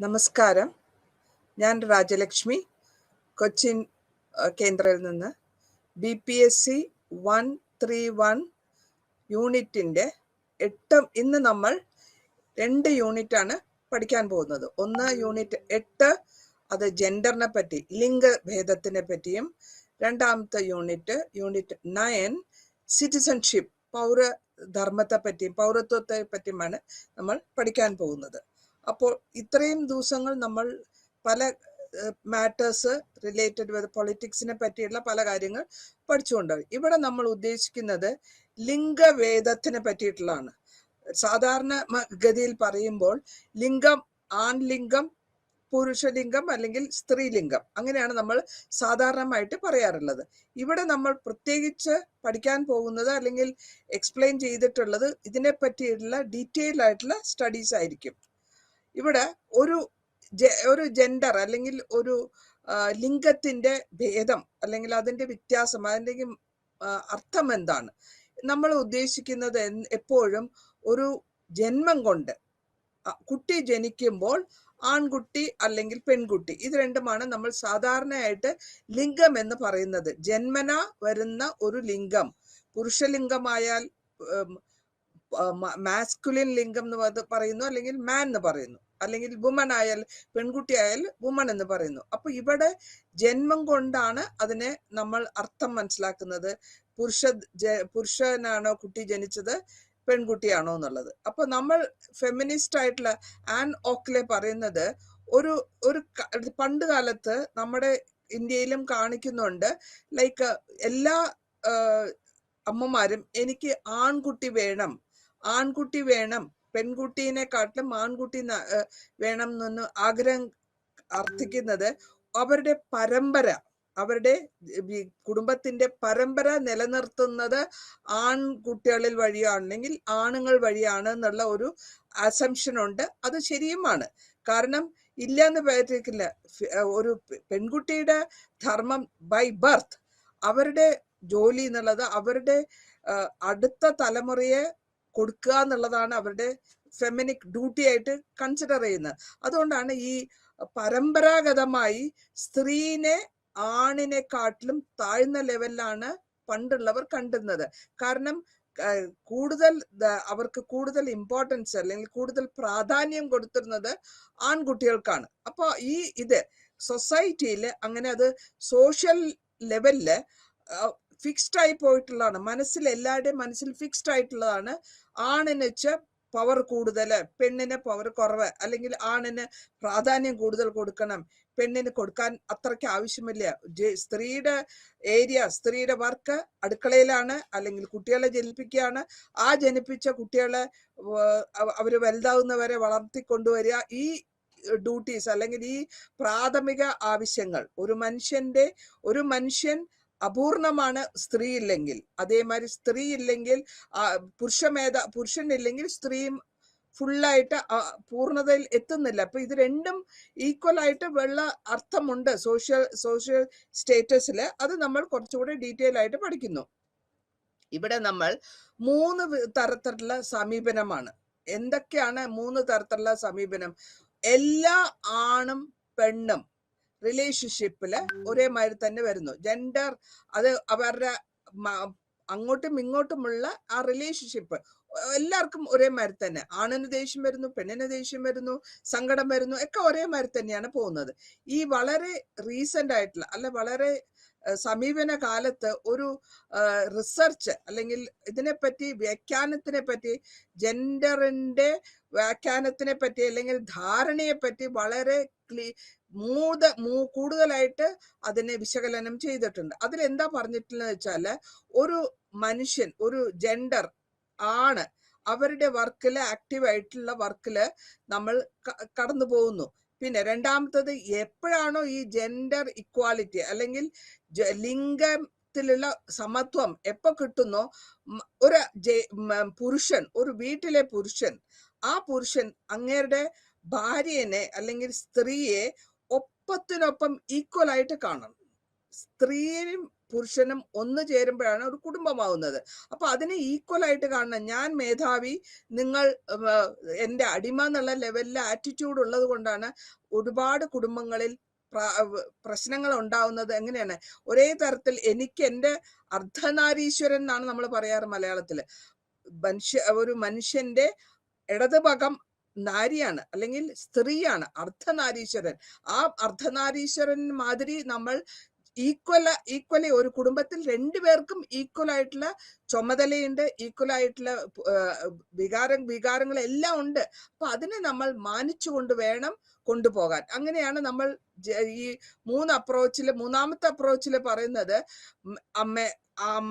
നമസ്കാരം. ഞാൻ രാജലക്ഷ്മി, കൊച്ചിൻ കേന്ദ്രയിൽ നിന്ന്. BPSC 131 യൂണിറ്റിൻ്റെ ഇന്ന് നമ്മൾ 2 യൂണിറ്റാണ് പഠിക്കാൻ പോകുന്നത്. ഒന്ന് യൂണിറ്റ് 8, അത് ജെൻഡറിനെ പറ്റി, ലിംഗഭേദത്തിനെ പറ്റിയും. രണ്ടാമത്തെ യൂണിറ്റ് 9 സിറ്റിസൺഷിപ്പ്, പൗരധർമ്മത്തെ പറ്റിയും പൗരത്വത്തെ പറ്റിയുമാണ് നമ്മൾ പഠിക്കാൻ പോകുന്നത്. അപ്പോൾ ഇത്രയും ദിവസങ്ങൾ നമ്മൾ പല മാറ്റേഴ്സ് റിലേറ്റഡ് വിത്ത് പൊളിറ്റിക്സിനെ പറ്റിയുള്ള പല കാര്യങ്ങൾ പഠിച്ചുകൊണ്ടാണ്. ഇവിടെ നമ്മൾ ഉദ്ദേശിക്കുന്നത് ലിംഗഭേദത്തിനെ പറ്റിയിട്ടുള്ളതാണ്. സാധാരണ ഗതിയിൽ പറയുമ്പോൾ ലിംഗം, ആൺലിംഗം, പുരുഷലിംഗം അല്ലെങ്കിൽ സ്ത്രീലിംഗം, അങ്ങനെയാണ് നമ്മൾ സാധാരണമായിട്ട് പറയാറുള്ളത്. ഇവിടെ നമ്മൾ പ്രത്യേകിച്ച് പഠിക്കാൻ പോകുന്നത് അല്ലെങ്കിൽ എക്സ്പ്ലെയിൻ ചെയ്തിട്ടുള്ളത് ഇതിനെ പറ്റിയിട്ടുള്ള ഡീറ്റെയിൽ ആയിട്ടുള്ള സ്റ്റഡീസ് ആയിരിക്കും. ഇവിടെ ഒരു ജെൻഡർ അല്ലെങ്കിൽ ഒരു ലിംഗത്തിന്റെ ഭേദം അല്ലെങ്കിൽ അതിന്റെ വ്യത്യാസം, അതിൻ്റെ അർത്ഥം എന്താണ്? നമ്മൾ ഉദ്ദേശിക്കുന്നത് എപ്പോഴും ഒരു ജന്മം കൊണ്ട് കുട്ടി ജനിക്കുമ്പോൾ ആൺകുട്ടി അല്ലെങ്കിൽ പെൺകുട്ടി, ഇത് രണ്ടുമാണ് നമ്മൾ സാധാരണയായിട്ട് ലിംഗം എന്ന് പറയുന്നത്. ജന്മന വരുന്ന ഒരു ലിംഗം, പുരുഷലിംഗമായാൽ മാസ്കുലിൻ ലിംഗം എന്ന് പറയുന്നു, അല്ലെങ്കിൽ മാൻ എന്ന് പറയുന്നു, അല്ലെങ്കിൽ വുമൺ ആയാൽ, പെൺകുട്ടി ആയാൽ വുമൺ എന്ന് പറയുന്നു. അപ്പൊ ഇവിടെ ജന്മം കൊണ്ടാണ് അതിനെ നമ്മൾ അർത്ഥം മനസ്സിലാക്കുന്നത്. പുരുഷനാണോ കുട്ടി ജനിച്ചത്, പെൺകുട്ടിയാണോ എന്നുള്ളത്. അപ്പൊ നമ്മൾ ഫെമിനിസ്റ്റ് ആയിട്ടുള്ള ആൻ ഓക്ലെ പറയുന്നത് ഒരു പണ്ട് കാലത്ത് നമ്മുടെ ഇന്ത്യയിലും കാണിക്കുന്നുണ്ട്, ലൈക്ക് എല്ലാ അമ്മമാരും എനിക്ക് ആൺകുട്ടി വേണം, പെൺകുട്ടീനെക്കാട്ടിലും ആൺകുട്ടി വേണം എന്ന് ആഗ്രഹം അർത്ഥിക്കുന്നത് അവരുടെ പരമ്പര, അവരുടെ കുടുംബത്തിന്റെ പരമ്പര നിലനിർത്തുന്നത് ആൺകുട്ടികളിൽ വഴിയാണെങ്കിൽ ആണുങ്ങൾ വഴിയാണ് എന്നുള്ള ഒരു അസംഷൻ ഉണ്ട്. അത് ശരിയുമാണ്. കാരണം ഇല്ലാന്ന് പറ്റില്ല. ഒരു പെൺകുട്ടിയുടെ ധർമ്മം ബൈ ബർത്ത്, അവരുടെ ജോലി എന്നുള്ളത് അവരുടെ അടുത്ത തലമുറയെ കൊടുക്കുക എന്നുള്ളതാണ് അവരുടെ ഫെമിനിക് ഡ്യൂട്ടി ആയിട്ട് കൺസിഡർ ചെയ്യുന്നത്. അതുകൊണ്ടാണ് ഈ പരമ്പരാഗതമായി സ്ത്രീനെ ആണിനെക്കാട്ടിലും താഴ്ന്ന ലെവലിലാണ് പണ്ടുള്ളവർ കണ്ടിരുന്നത്. കാരണം അവർക്ക് കൂടുതൽ ഇമ്പോർട്ടൻസ് അല്ലെങ്കിൽ കൂടുതൽ പ്രാധാന്യം കൊടുത്തിരുന്നത് ആൺകുട്ടികൾക്കാണ്. അപ്പോൾ ഇത് സൊസൈറ്റിയിൽ അങ്ങനെ അത് സോഷ്യൽ ലെവലില് ഫിക്സ്ഡ് ആയി പോയിട്ടുള്ളതാണ്. എല്ലാവരുടെയും മനസ്സിൽ ഫിക്സ്ഡ് ആയിട്ടുള്ളതാണ്. ആണിന് വെച്ച് പവർ കൂടുതൽ, പെണ്ണിന് പവർ കുറവ്, അല്ലെങ്കിൽ ആണിന് പ്രാധാന്യം കൂടുതൽ കൊടുക്കണം, പെണ്ണിന് കൊടുക്കാൻ അത്രയ്ക്ക് ആവശ്യമില്ല. സ്ത്രീയുടെ സ്ത്രീയുടെ വർക്ക് അടുക്കളയിലാണ്, അല്ലെങ്കിൽ കുട്ടികളെ ജനിപ്പിക്കുകയാണ്. ആ ജനിപ്പിച്ച കുട്ടികളെ അവര് വലുതാവുന്നവരെ വളർത്തിക്കൊണ്ടുവരിക, ഈ ഡ്യൂട്ടീസ് അല്ലെങ്കിൽ ഈ പ്രാഥമിക ആവശ്യങ്ങൾ. ഒരു മനുഷ്യൻ അപൂർണമാണ് സ്ത്രീ ഇല്ലെങ്കിൽ. അതേമാതിരി സ്ത്രീ ഇല്ലെങ്കിൽ പുരുഷനില്ലെങ്കിൽ സ്ത്രീയും ഫുള്ളായിട്ട് പൂർണ്ണതയിൽ എത്തുന്നില്ല. അപ്പൊ ഇത് രണ്ടും ഈക്വൽ ആയിട്ട് ഉള്ള അർത്ഥമുണ്ട് സോഷ്യൽ സ്റ്റേറ്റസില്. അത് നമ്മൾ കുറച്ചുകൂടി ഡീറ്റെയിൽ ആയിട്ട് പഠിക്കുന്നു. ഇവിടെ നമ്മൾ 3 തരത്തിലുള്ള സമീപനമാണ്. എന്തൊക്കെയാണ് 3 തരത്തിലുള്ള സമീപനം? എല്ലാ ആണും പെണ്ണും റിലേഷൻഷിപ്പില് ഒരേമാതിരി തന്നെ വരുന്നു. ജെൻഡർ, അത് അവരുടെ അങ്ങോട്ടും ഇങ്ങോട്ടുമുള്ള ആ റിലേഷൻഷിപ്പ് എല്ലാവർക്കും ഒരേമാതിരി തന്നെ. ആണിന് ദേഷ്യം വരുന്നു, പെണ്ണിന് ദേഷ്യം വരുന്നു, സങ്കടം വരുന്നു, ഒക്കെ ഒരേമാതിരി തന്നെയാണ് പോകുന്നത്. ഈ വളരെ റീസെന്റ് ആയിട്ടുള്ള വളരെ സമീപന കാലത്ത് ഒരു റിസർച്ച് അല്ലെങ്കിൽ ഇതിനെപ്പറ്റി വ്യാഖ്യാനത്തിനെ പറ്റി, ജെൻഡറിന്റെ വ്യാഖ്യാനത്തിനെ പറ്റി അല്ലെങ്കിൽ ധാരണയെ പറ്റി വളരെ കൂടുതലായിട്ട് അതിനെ വിശകലനം ചെയ്തിട്ടുണ്ട്. അതിലെന്താ പറഞ്ഞിട്ടുള്ളത് വെച്ചാല്, ഒരു മനുഷ്യൻ, ഒരു ജെൻഡർ ആണ്, അവരുടെ വർക്കില്, ആക്റ്റീവായിട്ടുള്ള വർക്കില് നമ്മൾ കടന്നു പോകുന്നു. പിന്നെ രണ്ടാമത്തത്, എപ്പോഴാണോ ഈ ജെൻഡർ ഇക്വാലിറ്റി അല്ലെങ്കിൽ ലിംഗത്തിലുള്ള സമത്വം എപ്പോ കിട്ടുന്നോ, ഒരു വീട്ടിലെ പുരുഷൻ, ആ പുരുഷൻ അങ്ങേരുടെ ഭാര്യനെ അല്ലെങ്കിൽ സ്ത്രീയെ ഒപ്പത്തിനൊപ്പം ഈക്വൽ ആയിട്ട് കാണണം. സ്ത്രീയും പുരുഷനും ഒന്ന് ചേരുമ്പോഴാണ് ഒരു കുടുംബമാവുന്നത്. അപ്പൊ അതിനെ ഈക്വൽ ആയിട്ട് കാണണം. ഞാൻ മേധാവി, നിങ്ങൾ എൻ്റെ അടിമ എന്നുള്ള ലെവലിൽ ആറ്റിറ്റ്യൂഡ് ഉള്ളത് കൊണ്ടാണ് ഒരുപാട് കുടുംബങ്ങളിൽ പ്രശ്നങ്ങൾ ഉണ്ടാവുന്നത്. എങ്ങനെയാണ്? ഒരേ തരത്തിൽ എനിക്ക് എൻ്റെ അർദ്ധനാരീശ്വരൻ എന്നാണ് നമ്മൾ പറയാറ് മലയാളത്തില്. ഒരു മനുഷ്യന്റെ ഇടതുഭാഗം നാരിയാണ് അല്ലെങ്കിൽ സ്ത്രീയാണ്, അർദ്ധനാരീശ്വരൻ. ആ അർദ്ധനാരീശ്വരൻ മാതിരി നമ്മൾ ഈക്വലി ഒരു കുടുംബത്തിൽ രണ്ടുപേർക്കും ഈക്വൽ ആയിട്ടുള്ള ചുമതലയുണ്ട്, ഈക്വൽ ആയിട്ടുള്ള വികാരങ്ങളെല്ലാം ഉണ്ട്. അപ്പൊ അതിനെ നമ്മൾ മാനിച്ചുകൊണ്ട് വേണം കൊണ്ടുപോകാൻ. അങ്ങനെയാണ് നമ്മൾ ഈ മൂന്നാമത്തെ അപ്രോച്ചിൽ പറയുന്നത്,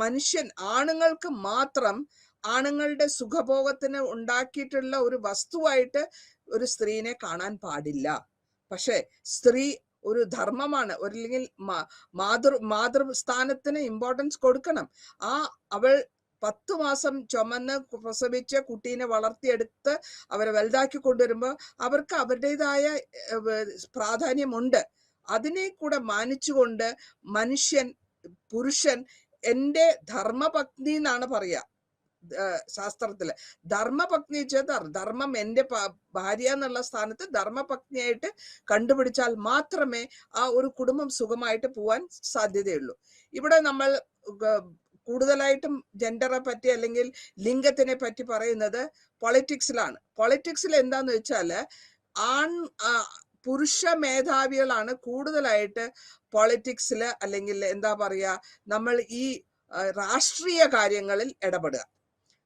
മനുഷ്യൻ ആണുങ്ങൾക്ക് മാത്രം ആണുങ്ങളുടെ സുഖഭോഗത്തിന് ഉണ്ടാക്കിയിട്ടുള്ള ഒരു വസ്തുവായിട്ട് ഒരു സ്ത്രീനെ കാണാൻ പാടില്ല. പക്ഷെ സ്ത്രീ ഒരു ധർമ്മമാണ്, അല്ലെങ്കിൽ മാതൃസ്ഥാനത്തിന് ഇമ്പോർട്ടൻസ് കൊടുക്കണം. അവൾ 10 മാസം ചുമന്ന് പ്രസവിച്ച കുട്ടീനെ വളർത്തിയെടുത്ത് അവരെ വലുതാക്കി കൊണ്ടുവരുമ്പോൾ അവർക്ക് അവരുടേതായ പ്രാധാന്യമുണ്ട്. അതിനെ കൂടെ മാനിച്ചുകൊണ്ട് പുരുഷൻ എൻ്റെ ധർമ്മപത്നി എന്നാണ് പറയാ ശാസ്ത്രത്തില്. ധർമ്മപത്നി വെച്ചാൽ ധർമ്മം എൻ്റെ ഭാര്യ എന്നുള്ള സ്ഥാനത്ത് ധർമ്മപത്നിയായിട്ട് കണ്ടുപിടിച്ചാൽ മാത്രമേ ആ ഒരു കുടുംബം സുഖമായിട്ട് പോവാൻ സാധ്യതയുള്ളൂ. ഇവിടെ നമ്മൾ കൂടുതലായിട്ടും ജെൻഡറെ പറ്റി അല്ലെങ്കിൽ ലിംഗത്തിനെ പറ്റി പറയുന്നത് പൊളിറ്റിക്സിലാണ്. പൊളിറ്റിക്സിൽ എന്താന്ന് വെച്ചാല് പുരുഷ മേധാവികളാണ് കൂടുതലായിട്ട് പൊളിറ്റിക്സില് അല്ലെങ്കിൽ എന്താ പറയാ നമ്മൾ ഈ രാഷ്ട്രീയ കാര്യങ്ങളിൽ ഇടപെടുക.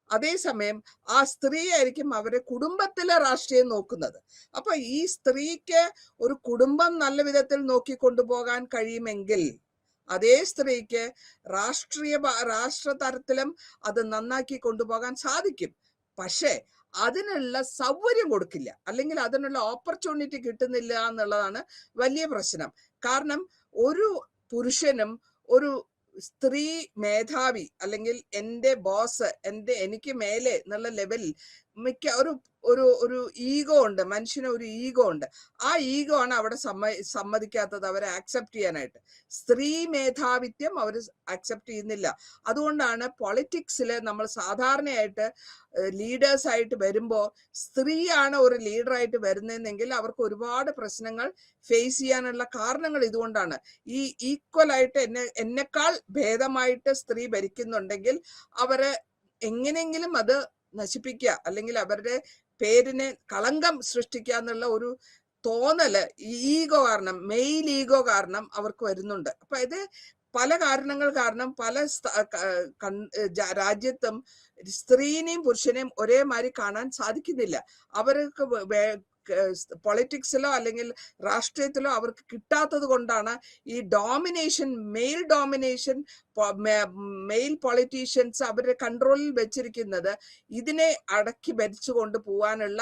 അതേസമയം ആ സ്ത്രീ ആയിരിക്കും അവരെ കുടുംബത്തിലെ രാഷ്ട്രീയം നോക്കുന്നത്. അപ്പൊ ഈ സ്ത്രീക്ക് ഒരു കുടുംബം നല്ല വിധത്തിൽ നോക്കിക്കൊണ്ടുപോകാൻ കഴിയുമെങ്കിൽ അതേ സ്ത്രീക്ക് രാഷ്ട്ര തലത്തിലും അത് നന്നാക്കി കൊണ്ടുപോകാൻ സാധിക്കും. പക്ഷേ അതിനുള്ള സൗകര്യം കൊടുക്കില്ല, അല്ലെങ്കിൽ അതിനുള്ള ഓപ്പർച്യൂണിറ്റി കിട്ടുന്നില്ല എന്നുള്ളതാണ് വലിയ പ്രശ്നം. കാരണം ഒരു പുരുഷനും ഒരു സ്ത്രീ മേധാവി അല്ലെങ്കിൽ എൻ്റെ ബോസ്, എനിക്ക് മേലെ എന്നുള്ള ലെവലിൽ ഒരു ഈഗോ ഉണ്ട്. മനുഷ്യന് ഒരു ഈഗോ ഉണ്ട്. ആ ഈഗോ ആണ് അവിടെ സമ്മതിക്കാത്തത് അവരെ ആക്സെപ്റ്റ് ചെയ്യാനായിട്ട്. സ്ത്രീ മേധാവിത്വം അവർ ആക്സെപ്റ്റ് ചെയ്യുന്നില്ല. അതുകൊണ്ടാണ് പൊളിറ്റിക്സിൽ നമ്മൾ സാധാരണയായിട്ട് ലീഡേഴ്സ് ആയിട്ട് വരുമ്പോൾ സ്ത്രീയാണ് ഒരു ലീഡറായിട്ട് വരുന്നതെങ്കിൽ അവർക്ക് ഒരുപാട് പ്രശ്നങ്ങൾ ഫേസ് ചെയ്യാനുള്ള കാരണങ്ങൾ ഇതുകൊണ്ടാണ്. ഈ ഈക്വൽ ആയിട്ട് എന്നെക്കാൾ ഭേദമായിട്ട് സ്ത്രീ ഭരിക്കുന്നുണ്ടെങ്കിൽ അവരെ എങ്ങനെയെങ്കിലും അത് നശിപ്പിക്കുക, അല്ലെങ്കിൽ അവരുടെ പേരിനെ കളങ്കം സൃഷ്ടിക്കുക എന്നുള്ള ഒരു തോന്നല് ഈഗോ കാരണം, മെയിൽ ഈഗോ കാരണം അവർക്ക് വരുന്നുണ്ട്. അപ്പൊ ഇത് പല കാരണങ്ങൾ കാരണം പല രാജ്യത്തും സ്ത്രീനെയും പുരുഷനെയും ഒരേമാതിരി കാണാൻ സാധിക്കുന്നില്ല. അവർക്ക് പൊളിറ്റിക്സിലോ അല്ലെങ്കിൽ രാഷ്ട്രീയത്തിലോ അവർക്ക് കിട്ടാത്തത് കൊണ്ടാണ് ഈ മെയിൽ ഡോമിനേഷൻ മെയിൽ പൊളിറ്റീഷ്യൻസ് അവരുടെ കൺട്രോളിൽ വെച്ചിരിക്കുന്നത്. ഇതിനെ അടക്കി ഭരിച്ചു കൊണ്ട് പോവാനുള്ള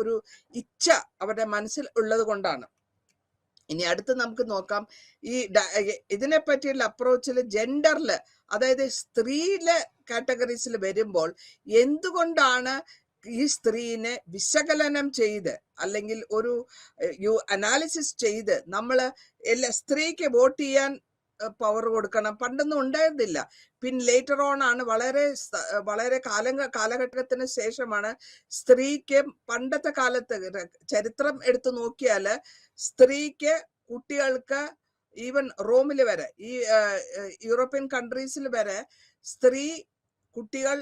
ഒരു ഇച്ഛ അവരുടെ മനസ്സിൽ ഉള്ളത് കൊണ്ടാണ്. ഇനി അടുത്ത് നമുക്ക് നോക്കാം, ഇതിനെ പറ്റിയുള്ള അപ്രോച്ചിൽ ജെൻഡറില്, അതായത് സ്ത്രീയിലെ കാറ്റഗറീസിൽ വരുമ്പോൾ എന്തുകൊണ്ടാണ് ഈ സ്ത്രീനെ വിശകലനം ചെയ്ത് അല്ലെങ്കിൽ ഒരു അനാലിസിസ് ചെയ്ത് സ്ത്രീക്ക് വോട്ട് ചെയ്യാൻ പവർ കൊടുക്കണം. പണ്ടൊന്നും ഉണ്ടായിരുന്നില്ല. പിന്നെ ലേറ്റർ ഓൺ ആണ്, വളരെ കാലഘട്ടത്തിന് ശേഷമാണ് സ്ത്രീക്ക്, പണ്ടത്തെ കാലത്ത് ചരിത്രം എടുത്തു നോക്കിയാല് സ്ത്രീക്ക്, കുട്ടികൾക്ക്, ഈവൻ റോമിൽ വരെ, ഈ യൂറോപ്യൻ കൺട്രീസിൽ വരെ കുട്ടികൾ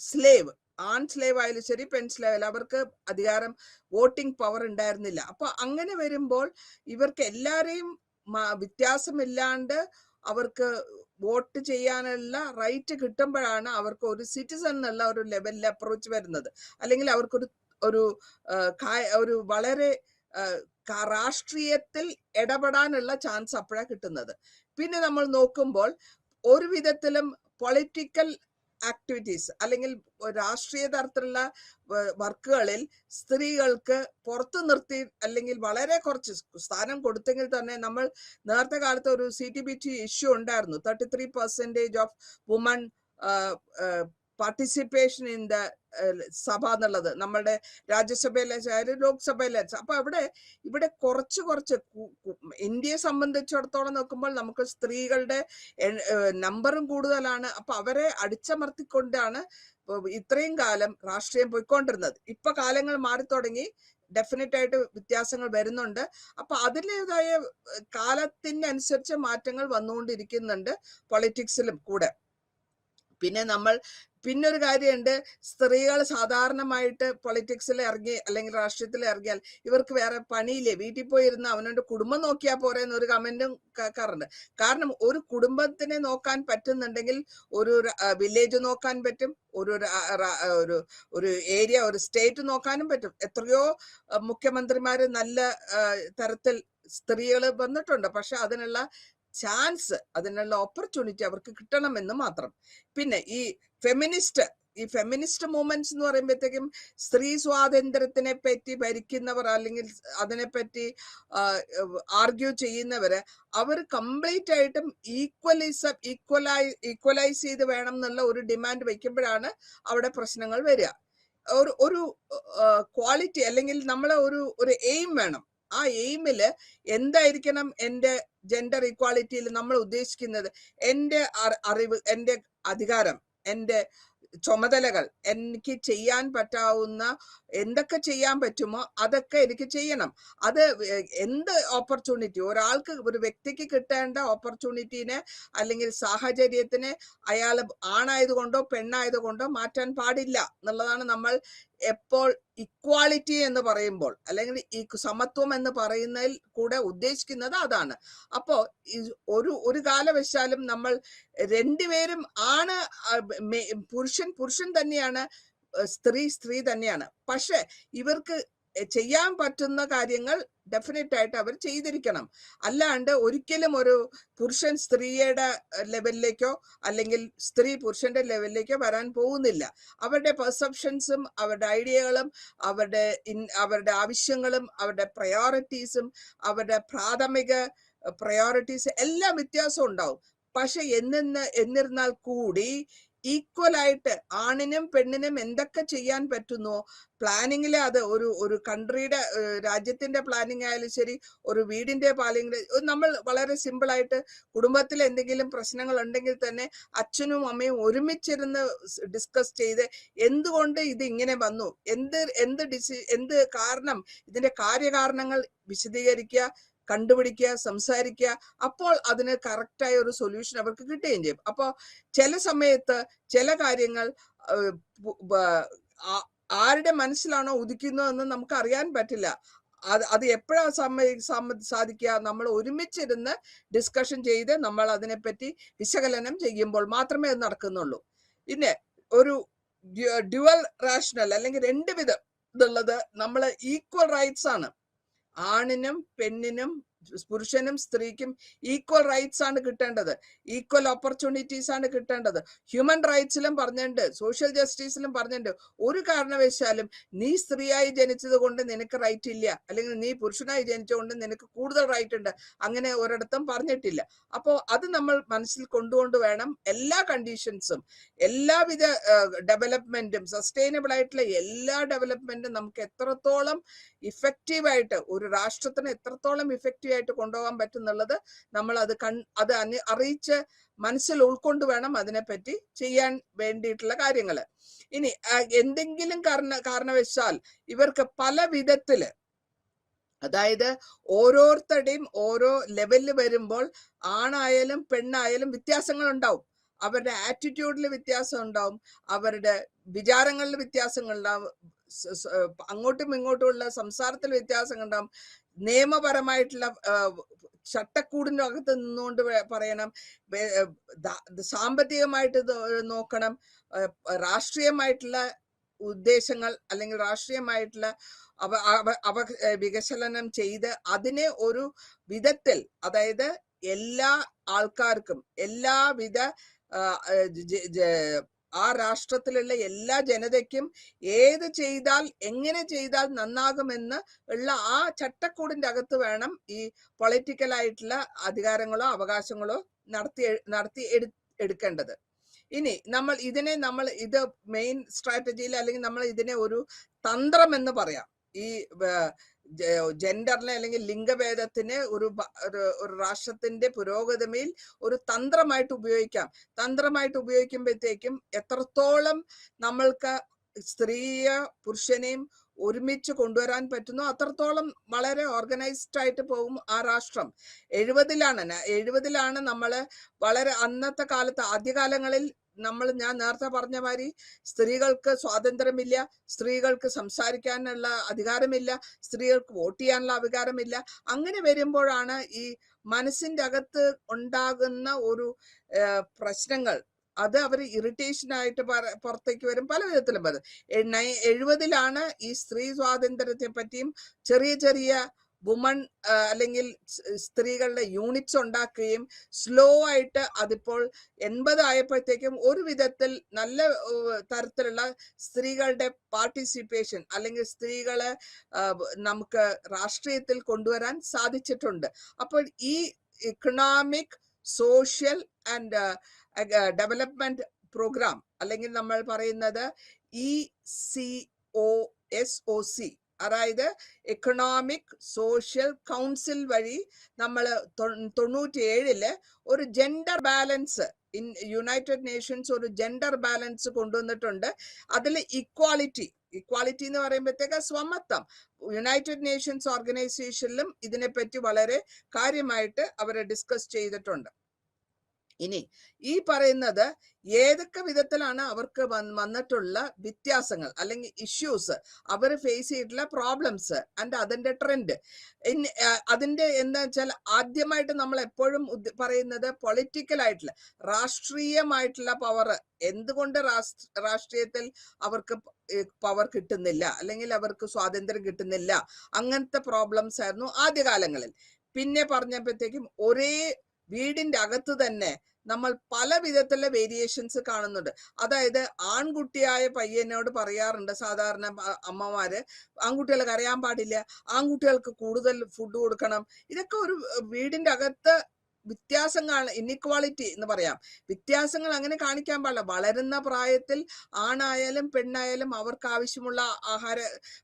സ്ലേവ്, ആൺ സ്ലേവ് ആയാലും ശരി പെൺ സ്ലേവ് ആയാലും അവർക്ക് അധികാരം, വോട്ടിംഗ് പവർ ഉണ്ടായിരുന്നില്ല. അപ്പൊ അങ്ങനെ വരുമ്പോൾ ഇവർക്ക് എല്ലാരെയും വ്യത്യാസമില്ലാണ്ട് അവർക്ക് വോട്ട് ചെയ്യാനുള്ള റൈറ്റ് കിട്ടുമ്പോഴാണ് അവർക്ക് ഒരു സിറ്റിസൺ എന്നുള്ള ഒരു ലെവലിൽ അപ്രോച്ച് വരുന്നത്. അല്ലെങ്കിൽ ഒരു വളരെ രാഷ്ട്രീയത്തിൽ ഇടപെടാനുള്ള ചാൻസ് അപ്പോഴാണ് കിട്ടുന്നത്. പിന്നെ നമ്മൾ നോക്കുമ്പോൾ ഒരു വിധത്തിലും പൊളിറ്റിക്കൽ ആക്ടിവിറ്റീസ് അല്ലെങ്കിൽ രാഷ്ട്രീയ തരത്തിലുള്ള വർക്കുകളിൽ സ്ത്രീകൾക്ക് പുറത്തു നിർത്തി അല്ലെങ്കിൽ വളരെ കുറച്ച് സ്ഥാനം കൊടുത്തെങ്കിൽ തന്നെ, നമ്മൾ നേരത്തെ കാലത്ത് ഒരു CTBT ഇഷ്യൂ ഉണ്ടായിരുന്നു. 33% of woman participation in the സഭ എന്നുള്ളത്, നമ്മളുടെ രാജ്യസഭയിലെ ലോക്സഭയിലെ. അപ്പൊ ഇവിടെ കുറച്ച് ഇന്ത്യയെ സംബന്ധിച്ചിടത്തോളം നോക്കുമ്പോൾ നമുക്ക് സ്ത്രീകളുടെ നമ്പറും കൂടുതലാണ്. അപ്പൊ അവരെ അടിച്ചമർത്തിക്കൊണ്ടാണ് ഇത്രയും കാലം രാഷ്ട്രീയം പോയിക്കൊണ്ടിരുന്നത്. ഇപ്പൊ കാലങ്ങൾ മാറി തുടങ്ങി, ഡെഫിനറ്റ് ആയിട്ട് വ്യത്യാസങ്ങൾ വരുന്നുണ്ട്. അപ്പൊ അതിൻ്റെതായ കാലത്തിനനുസരിച്ച് മാറ്റങ്ങൾ വന്നുകൊണ്ടിരിക്കുന്നുണ്ട് പൊളിറ്റിക്സിലും കൂടെ. പിന്നൊരു കാര്യമുണ്ട്, സ്ത്രീകൾ സാധാരണമായിട്ട് പൊളിറ്റിക്സിൽ ഇറങ്ങി അല്ലെങ്കിൽ രാഷ്ട്രീയത്തിൽ ഇറങ്ങിയാൽ ഇവർക്ക് വേറെ പണിയില്ലേ, വീട്ടിൽ പോയിരുന്ന് അവനവന്റെ കുടുംബം നോക്കിയാൽ പോരെ എന്നൊരു കമന്റും കേൾക്കാറുണ്ട്. കാരണം ഒരു കുടുംബത്തിനെ നോക്കാൻ പറ്റുന്നുണ്ടെങ്കിൽ ഒരു വില്ലേജ് നോക്കാൻ പറ്റും, ഒരു ഏരിയ, ഒരു സ്റ്റേറ്റ് നോക്കാനും പറ്റും. എത്രയോ മുഖ്യമന്ത്രിമാര് നല്ല തരത്തിൽ സ്ത്രീകൾ വന്നിട്ടുണ്ട്. പക്ഷെ അതിനുള്ള ചാൻസ്, അതിനുള്ള ഓപ്പർച്യൂണിറ്റി അവർക്ക് കിട്ടണമെന്ന് മാത്രം. പിന്നെ ഈ ഫെമിനിസ്റ്റ് മൂവ്മെന്റ്സ് എന്ന് പറയുമ്പോഴത്തേക്കും സ്ത്രീ സ്വാതന്ത്ര്യത്തിനെ പറ്റി ഭരിക്കുന്നവർ അല്ലെങ്കിൽ അതിനെപ്പറ്റി ആർഗ്യൂ ചെയ്യുന്നവര് അവർ കംപ്ലീറ്റ് ആയിട്ടും ഈക്വലൈസ് ചെയ്ത് വേണം എന്നുള്ള ഒരു ഡിമാൻഡ് വയ്ക്കുമ്പോഴാണ് അവിടെ പ്രശ്നങ്ങൾ വരിക. ഒരു ക്വാളിറ്റി അല്ലെങ്കിൽ നമ്മളെ ഒരു എയിം വേണം. ആ എയിമില് എന്തായിരിക്കണം എന്റെ ജെൻഡർ ഇക്വാളിറ്റിയിൽ നമ്മൾ ഉദ്ദേശിക്കുന്നത്? എന്റെ അറിവ്, എന്റെ അധികാരം, എന്റെ ചുമതലകൾ, എനിക്ക് ചെയ്യാൻ പറ്റാവുന്ന എന്തൊക്കെ ചെയ്യാൻ പറ്റുമോ അതൊക്കെ എനിക്ക് ചെയ്യണം. അത് എന്ത് ഓപ്പർച്യൂണിറ്റി ഒരാൾക്ക്, ഒരു വ്യക്തിക്ക് കിട്ടേണ്ട ഓപ്പർച്യൂണിറ്റീനെ അല്ലെങ്കിൽ സാഹചര്യത്തിനെ അയാൾ ആണായതുകൊണ്ടോ പെണ്ണായതുകൊണ്ടോ മാറ്റാൻ പാടില്ല എന്നുള്ളതാണ് നമ്മൾ എപ്പോൾ ഇക്വാളിറ്റി എന്ന് പറയുമ്പോൾ അല്ലെങ്കിൽ ഈ സമത്വം എന്ന് പറയുന്നതിൽ കൂടെ ഉദ്ദേശിക്കുന്നത് അതാണ്. അപ്പോ ഒരു കാലവശാലും നമ്മൾ രണ്ടുപേരും ആണ്, പുരുഷൻ തന്നെയാണ്, സ്ത്രീ തന്നെയാണ്. പക്ഷെ ഇവർക്ക് ചെയ്യാൻ പറ്റുന്ന കാര്യങ്ങൾ ഡെഫിനറ്റ് ആയിട്ട് അവർ ചെയ്തിരിക്കണം. അല്ലാണ്ട് ഒരിക്കലും ഒരു പുരുഷൻ സ്ത്രീയുടെ ലെവലിലേക്കോ അല്ലെങ്കിൽ സ്ത്രീ പുരുഷന്റെ ലെവലിലേക്കോ വരാൻ പോകുന്നില്ല. അവരുടെ പെർസെപ്ഷൻസും അവരുടെ ഐഡിയകളും അവരുടെ ആവശ്യങ്ങളും അവരുടെ പ്രയോറിറ്റീസും അവരുടെ പ്രാഥമിക പ്രയോറിറ്റീസ് എല്ലാം വ്യത്യാസം ഉണ്ടാവും. പക്ഷെ എന്നിരുന്നാൽ കൂടി ഈക്വലായിട്ട് ആണിനും പെണ്ണിനും എന്തൊക്കെ ചെയ്യാൻ പറ്റുന്നോ പ്ലാനിങ്ങില്, അത് ഒരു കൺട്രിയുടെ, രാജ്യത്തിന്റെ പ്ലാനിങ് ആയാലും ശരി, ഒരു വീടിന്റെ പ്ലാനിങ്, നമ്മൾ വളരെ സിമ്പിൾ ആയിട്ട് കുടുംബത്തിൽ എന്തെങ്കിലും പ്രശ്നങ്ങൾ ഉണ്ടെങ്കിൽ തന്നെ അച്ഛനും അമ്മയും ഒരുമിച്ചിരുന്ന് ഡിസ്കസ് ചെയ്ത് എന്തുകൊണ്ട് ഇത് ഇങ്ങനെ വന്നു, എന്ത് കാരണം, ഇതിന്റെ കാര്യകാരണങ്ങൾ വിശദീകരിക്കുക, കണ്ടുപിടിക്കുക, സംസാരിക്കുക. അപ്പോൾ അതിന് കറക്റ്റായ ഒരു സൊല്യൂഷൻ അവർക്ക് കിട്ടുകയും ചെയ്യും. അപ്പോൾ ചില സമയത്ത് ചില കാര്യങ്ങൾ ആരുടെ മനസ്സിലാണോ ഉദിക്കുന്നതെന്ന് നമുക്ക് അറിയാൻ പറ്റില്ല. അത് എപ്പോഴാണ് സാധിക്കുക? നമ്മൾ ഒരുമിച്ചിരുന്ന് ഡിസ്കഷൻ ചെയ്ത് നമ്മൾ അതിനെപ്പറ്റി വിശകലനം ചെയ്യുമ്പോൾ മാത്രമേ അത് നടക്കുന്നുള്ളൂ. പിന്നെ ഒരു ഡ്യുവൽ റാഷണൽ അല്ലെങ്കിൽ രണ്ട് വിധം ഇതുള്ളത്, നമ്മൾ ഈക്വൽ റൈറ്റ്സ് ആണ്. ആണിനും പെണ്ണിനും പുരുഷനും സ്ത്രീക്കും ഈക്വൽ റൈറ്റ്സ് ആണ് കിട്ടേണ്ടത്, ഈക്വൽ ഓപ്പർച്യൂണിറ്റീസ് ആണ് കിട്ടേണ്ടത്. ഹ്യൂമൻ റൈറ്റ്സിലും പറഞ്ഞിട്ടുണ്ട്, സോഷ്യൽ ജസ്റ്റിസിലും പറഞ്ഞിട്ടുണ്ട്, ഒരു കാരണവശാലും നീ സ്ത്രീയായി ജനിച്ചത് കൊണ്ട് നിനക്ക് റൈറ്റ് ഇല്ല, അല്ലെങ്കിൽ നീ പുരുഷനായി ജനിച്ചതുകൊണ്ട് നിനക്ക് കൂടുതൽ റൈറ്റ് ഉണ്ട്, അങ്ങനെ ഒരിടത്തും പറഞ്ഞിട്ടില്ല. അപ്പോൾ അത് നമ്മൾ മനസ്സിൽ കൊണ്ടുകൊണ്ട് വേണം എല്ലാ കണ്ടീഷൻസും, എല്ലാവിധ ഡെവലപ്മെന്റും, സസ്റ്റൈനബിൾ ആയിട്ടുള്ള എല്ലാ ഡെവലപ്മെന്റും നമുക്ക് എത്രത്തോളം ഇഫക്റ്റീവായിട്ട്, ഒരു രാഷ്ട്രത്തിന് എത്രത്തോളം ഇഫക്റ്റീവ് ആയിട്ട് കൊണ്ടുപോകാൻ പറ്റുന്നുള്ളത് നമ്മൾ അത് അറിയിച്ച് മനസ്സിൽ ഉൾക്കൊണ്ട് വേണം അതിനെപ്പറ്റി ചെയ്യാൻ വേണ്ടിയിട്ടുള്ള കാര്യങ്ങൾ. ഇനി എന്തെങ്കിലും കാരണവശാൽ ഇവർക്ക് പല വിധത്തില്, അതായത് ഓരോരുത്തരുടെയും ഓരോ ലെവലിൽ വരുമ്പോൾ ആണായാലും പെണ്ണായാലും വ്യത്യാസങ്ങൾ ഉണ്ടാവും. അവരുടെ ആറ്റിറ്റ്യൂഡിൽ വ്യത്യാസം ഉണ്ടാവും, അവരുടെ വിചാരങ്ങളിൽ വ്യത്യാസങ്ങൾ ഉണ്ടാവും, അങ്ങോട്ടും ഇങ്ങോട്ടുമുള്ള സംസാരത്തിൽ വ്യത്യാസങ്ങൾ ഉണ്ടാവും, നിയമപരമായിട്ടുള്ള ചട്ടക്കൂടിന്റെ അകത്ത് നിന്നുകൊണ്ട് പറയണം, സാമ്പത്തികമായിട്ട് നോക്കണം, രാഷ്ട്രീയമായിട്ടുള്ള ഉദ്ദേശങ്ങൾ അല്ലെങ്കിൽ രാഷ്ട്രീയമായിട്ടുള്ള വികസനം ചെയ്ത് അതിനെ ഒരു വിധത്തിൽ, അതായത് എല്ലാ ആൾക്കാർക്കും എല്ലാവിധ ആ രാഷ്ട്രത്തിലുള്ള എല്ലാ ജനതയ്ക്കും ഏത് ചെയ്താൽ എങ്ങനെ ചെയ്താൽ നന്നാകുമെന്ന് ഉള്ള ആ ചട്ടക്കൂടിന്റെ അകത്ത് വേണം ഈ പൊളിറ്റിക്കൽ ആയിട്ടുള്ള അധികാരങ്ങളോ അവകാശങ്ങളോ നടത്തി എടുക്കേണ്ടത്. ഇനി നമ്മൾ ഇത് മെയിൻ സ്ട്രാറ്റജിയിൽ അല്ലെങ്കിൽ നമ്മൾ ഇതിനെ ഒരു തന്ത്രം എന്ന് പറയാം. ഈ ജെൻഡറിനെ അല്ലെങ്കിൽ ലിംഗഭേദത്തിന് ഒരു രാഷ്ട്രത്തിന്റെ പുരോഗതിയിൽ ഒരു തന്ത്രമായിട്ട് ഉപയോഗിക്കാം. തന്ത്രമായിട്ട് ഉപയോഗിക്കുമ്പോഴത്തേക്കും എത്രത്തോളം നമ്മൾക്ക് സ്ത്രീയെ പുരുഷനെയും ഒരുമിച്ച് കൊണ്ടുവരാൻ പറ്റുന്നു അത്രത്തോളം വളരെ ഓർഗനൈസ്ഡ് ആയിട്ട് പോകും ആ രാഷ്ട്രം. 70-ലാണ് നമ്മൾ വളരെ അന്നത്തെ കാലത്ത് ആദ്യകാലങ്ങളിൽ ഞാൻ നേരത്തെ പറഞ്ഞ മാതിരി സ്ത്രീകൾക്ക് സ്വാതന്ത്ര്യമില്ല, സ്ത്രീകൾക്ക് സംസാരിക്കാനുള്ള അധികാരമില്ല, സ്ത്രീകൾക്ക് വോട്ട് ചെയ്യാനുള്ള അധികാരമില്ല. അങ്ങനെ വരുമ്പോഴാണ് ഈ മനസ്സിന്റെ അകത്ത് ഉണ്ടാകുന്ന ഒരു പ്രശ്നങ്ങൾ അത് അവർ ഇറിറ്റേഷൻ ആയിട്ട് പുറത്തേക്ക് വരും, പല വിധത്തിലും വരും. 70-ലാണ് ഈ സ്ത്രീ സ്വാതന്ത്ര്യത്തെ പറ്റിയും ചെറിയ ചെറിയ വുമൺ അല്ലെങ്കിൽ സ്ത്രീകളുടെ യൂണിറ്റ്സ് ഉണ്ടാക്കുകയും സ്ലോ ആയിട്ട് അതിപ്പോൾ 80 ആയപ്പോഴത്തേക്കും ഒരു വിധത്തിൽ നല്ല തരത്തിലുള്ള സ്ത്രീകളുടെ പാർട്ടിസിപ്പേഷൻ അല്ലെങ്കിൽ സ്ത്രീകളെ നമുക്ക് രാഷ്ട്രീയത്തിൽ കൊണ്ടുവരാൻ സാധിച്ചിട്ടുണ്ട്. അപ്പോൾ ഈ economic, social and development programme അല്ലെങ്കിൽ നമ്മൾ പറയുന്നത് ECOSOC, അതായത് എക്കണോമിക് സോഷ്യൽ കൗൺസിൽ വഴി നമ്മൾ 97-ല് ഒരു ജെൻഡർ ബാലൻസ് യുണൈറ്റഡ് നേഷൻസ് ഒരു ജെൻഡർ ബാലൻസ് കൊണ്ടുവന്നിട്ടുണ്ട്. അതിൽ ഇക്വാലിറ്റി എന്ന് പറയുമ്പോഴത്തേക്ക് സമത്വം യുണൈറ്റഡ് നേഷൻസ് ഓർഗനൈസേഷനിലും ഇതിനെപ്പറ്റി വളരെ കാര്യമായിട്ട് അവരെ ഡിസ്കസ് ചെയ്തിട്ടുണ്ട്. ഇനി ഈ പറയുന്നത് ഏതൊക്കെ വിധത്തിലാണ് അവർക്ക് വന്നിട്ടുള്ള വ്യത്യാസങ്ങൾ അല്ലെങ്കിൽ ഇഷ്യൂസ്, അവർ ഫേസ് ചെയ്തിട്ടുള്ള പ്രോബ്ലംസ് ആൻഡ് അതിന്റെ ട്രെൻഡ്. അതിന്റെ എന്താ വെച്ചാൽ ആദ്യമായിട്ട് നമ്മൾ എപ്പോഴും പറയുന്നത് പൊളിറ്റിക്കൽ ആയിട്ടുള്ള രാഷ്ട്രീയമായിട്ടുള്ള പവർ. എന്തുകൊണ്ട് രാഷ്ട്രീയത്തിൽ അവർക്ക് പവർ കിട്ടുന്നില്ല അല്ലെങ്കിൽ അവർക്ക് സ്വാതന്ത്ര്യം കിട്ടുന്നില്ല, അങ്ങനത്തെ പ്രോബ്ലംസ് ആയിരുന്നു ആദ്യകാലങ്ങളിൽ. പിന്നെ പറഞ്ഞപ്പോഴത്തേക്കും ഒരേ വീടിന്റെ അകത്ത് തന്നെ നമ്മൾ പല വിധത്തിലുള്ള വേരിയേഷൻസ് കാണുന്നുണ്ട്. അതായത് ആൺകുട്ടിയായ പയ്യനോട് പറയാറുണ്ട് സാധാരണ അമ്മമാര്, ആൺകുട്ടികൾ കരയാൻ പാടില്ല, ആൺകുട്ടികൾക്ക് കൂടുതൽ ഫുഡ് കൊടുക്കണം. ഇതൊക്കെ ഒരു വീടിന്റെ അകത്ത് വ്യത്യാസങ്ങൾ, ഇന്നിക്വാളിറ്റി എന്ന് പറയാം. വ്യത്യാസങ്ങൾ അങ്ങനെ കാണിക്കാൻ പാടില്ല. വളരുന്ന പ്രായത്തിൽ ആണായാലും പെണ്ണായാലും അവർക്ക് ആവശ്യമുള്ള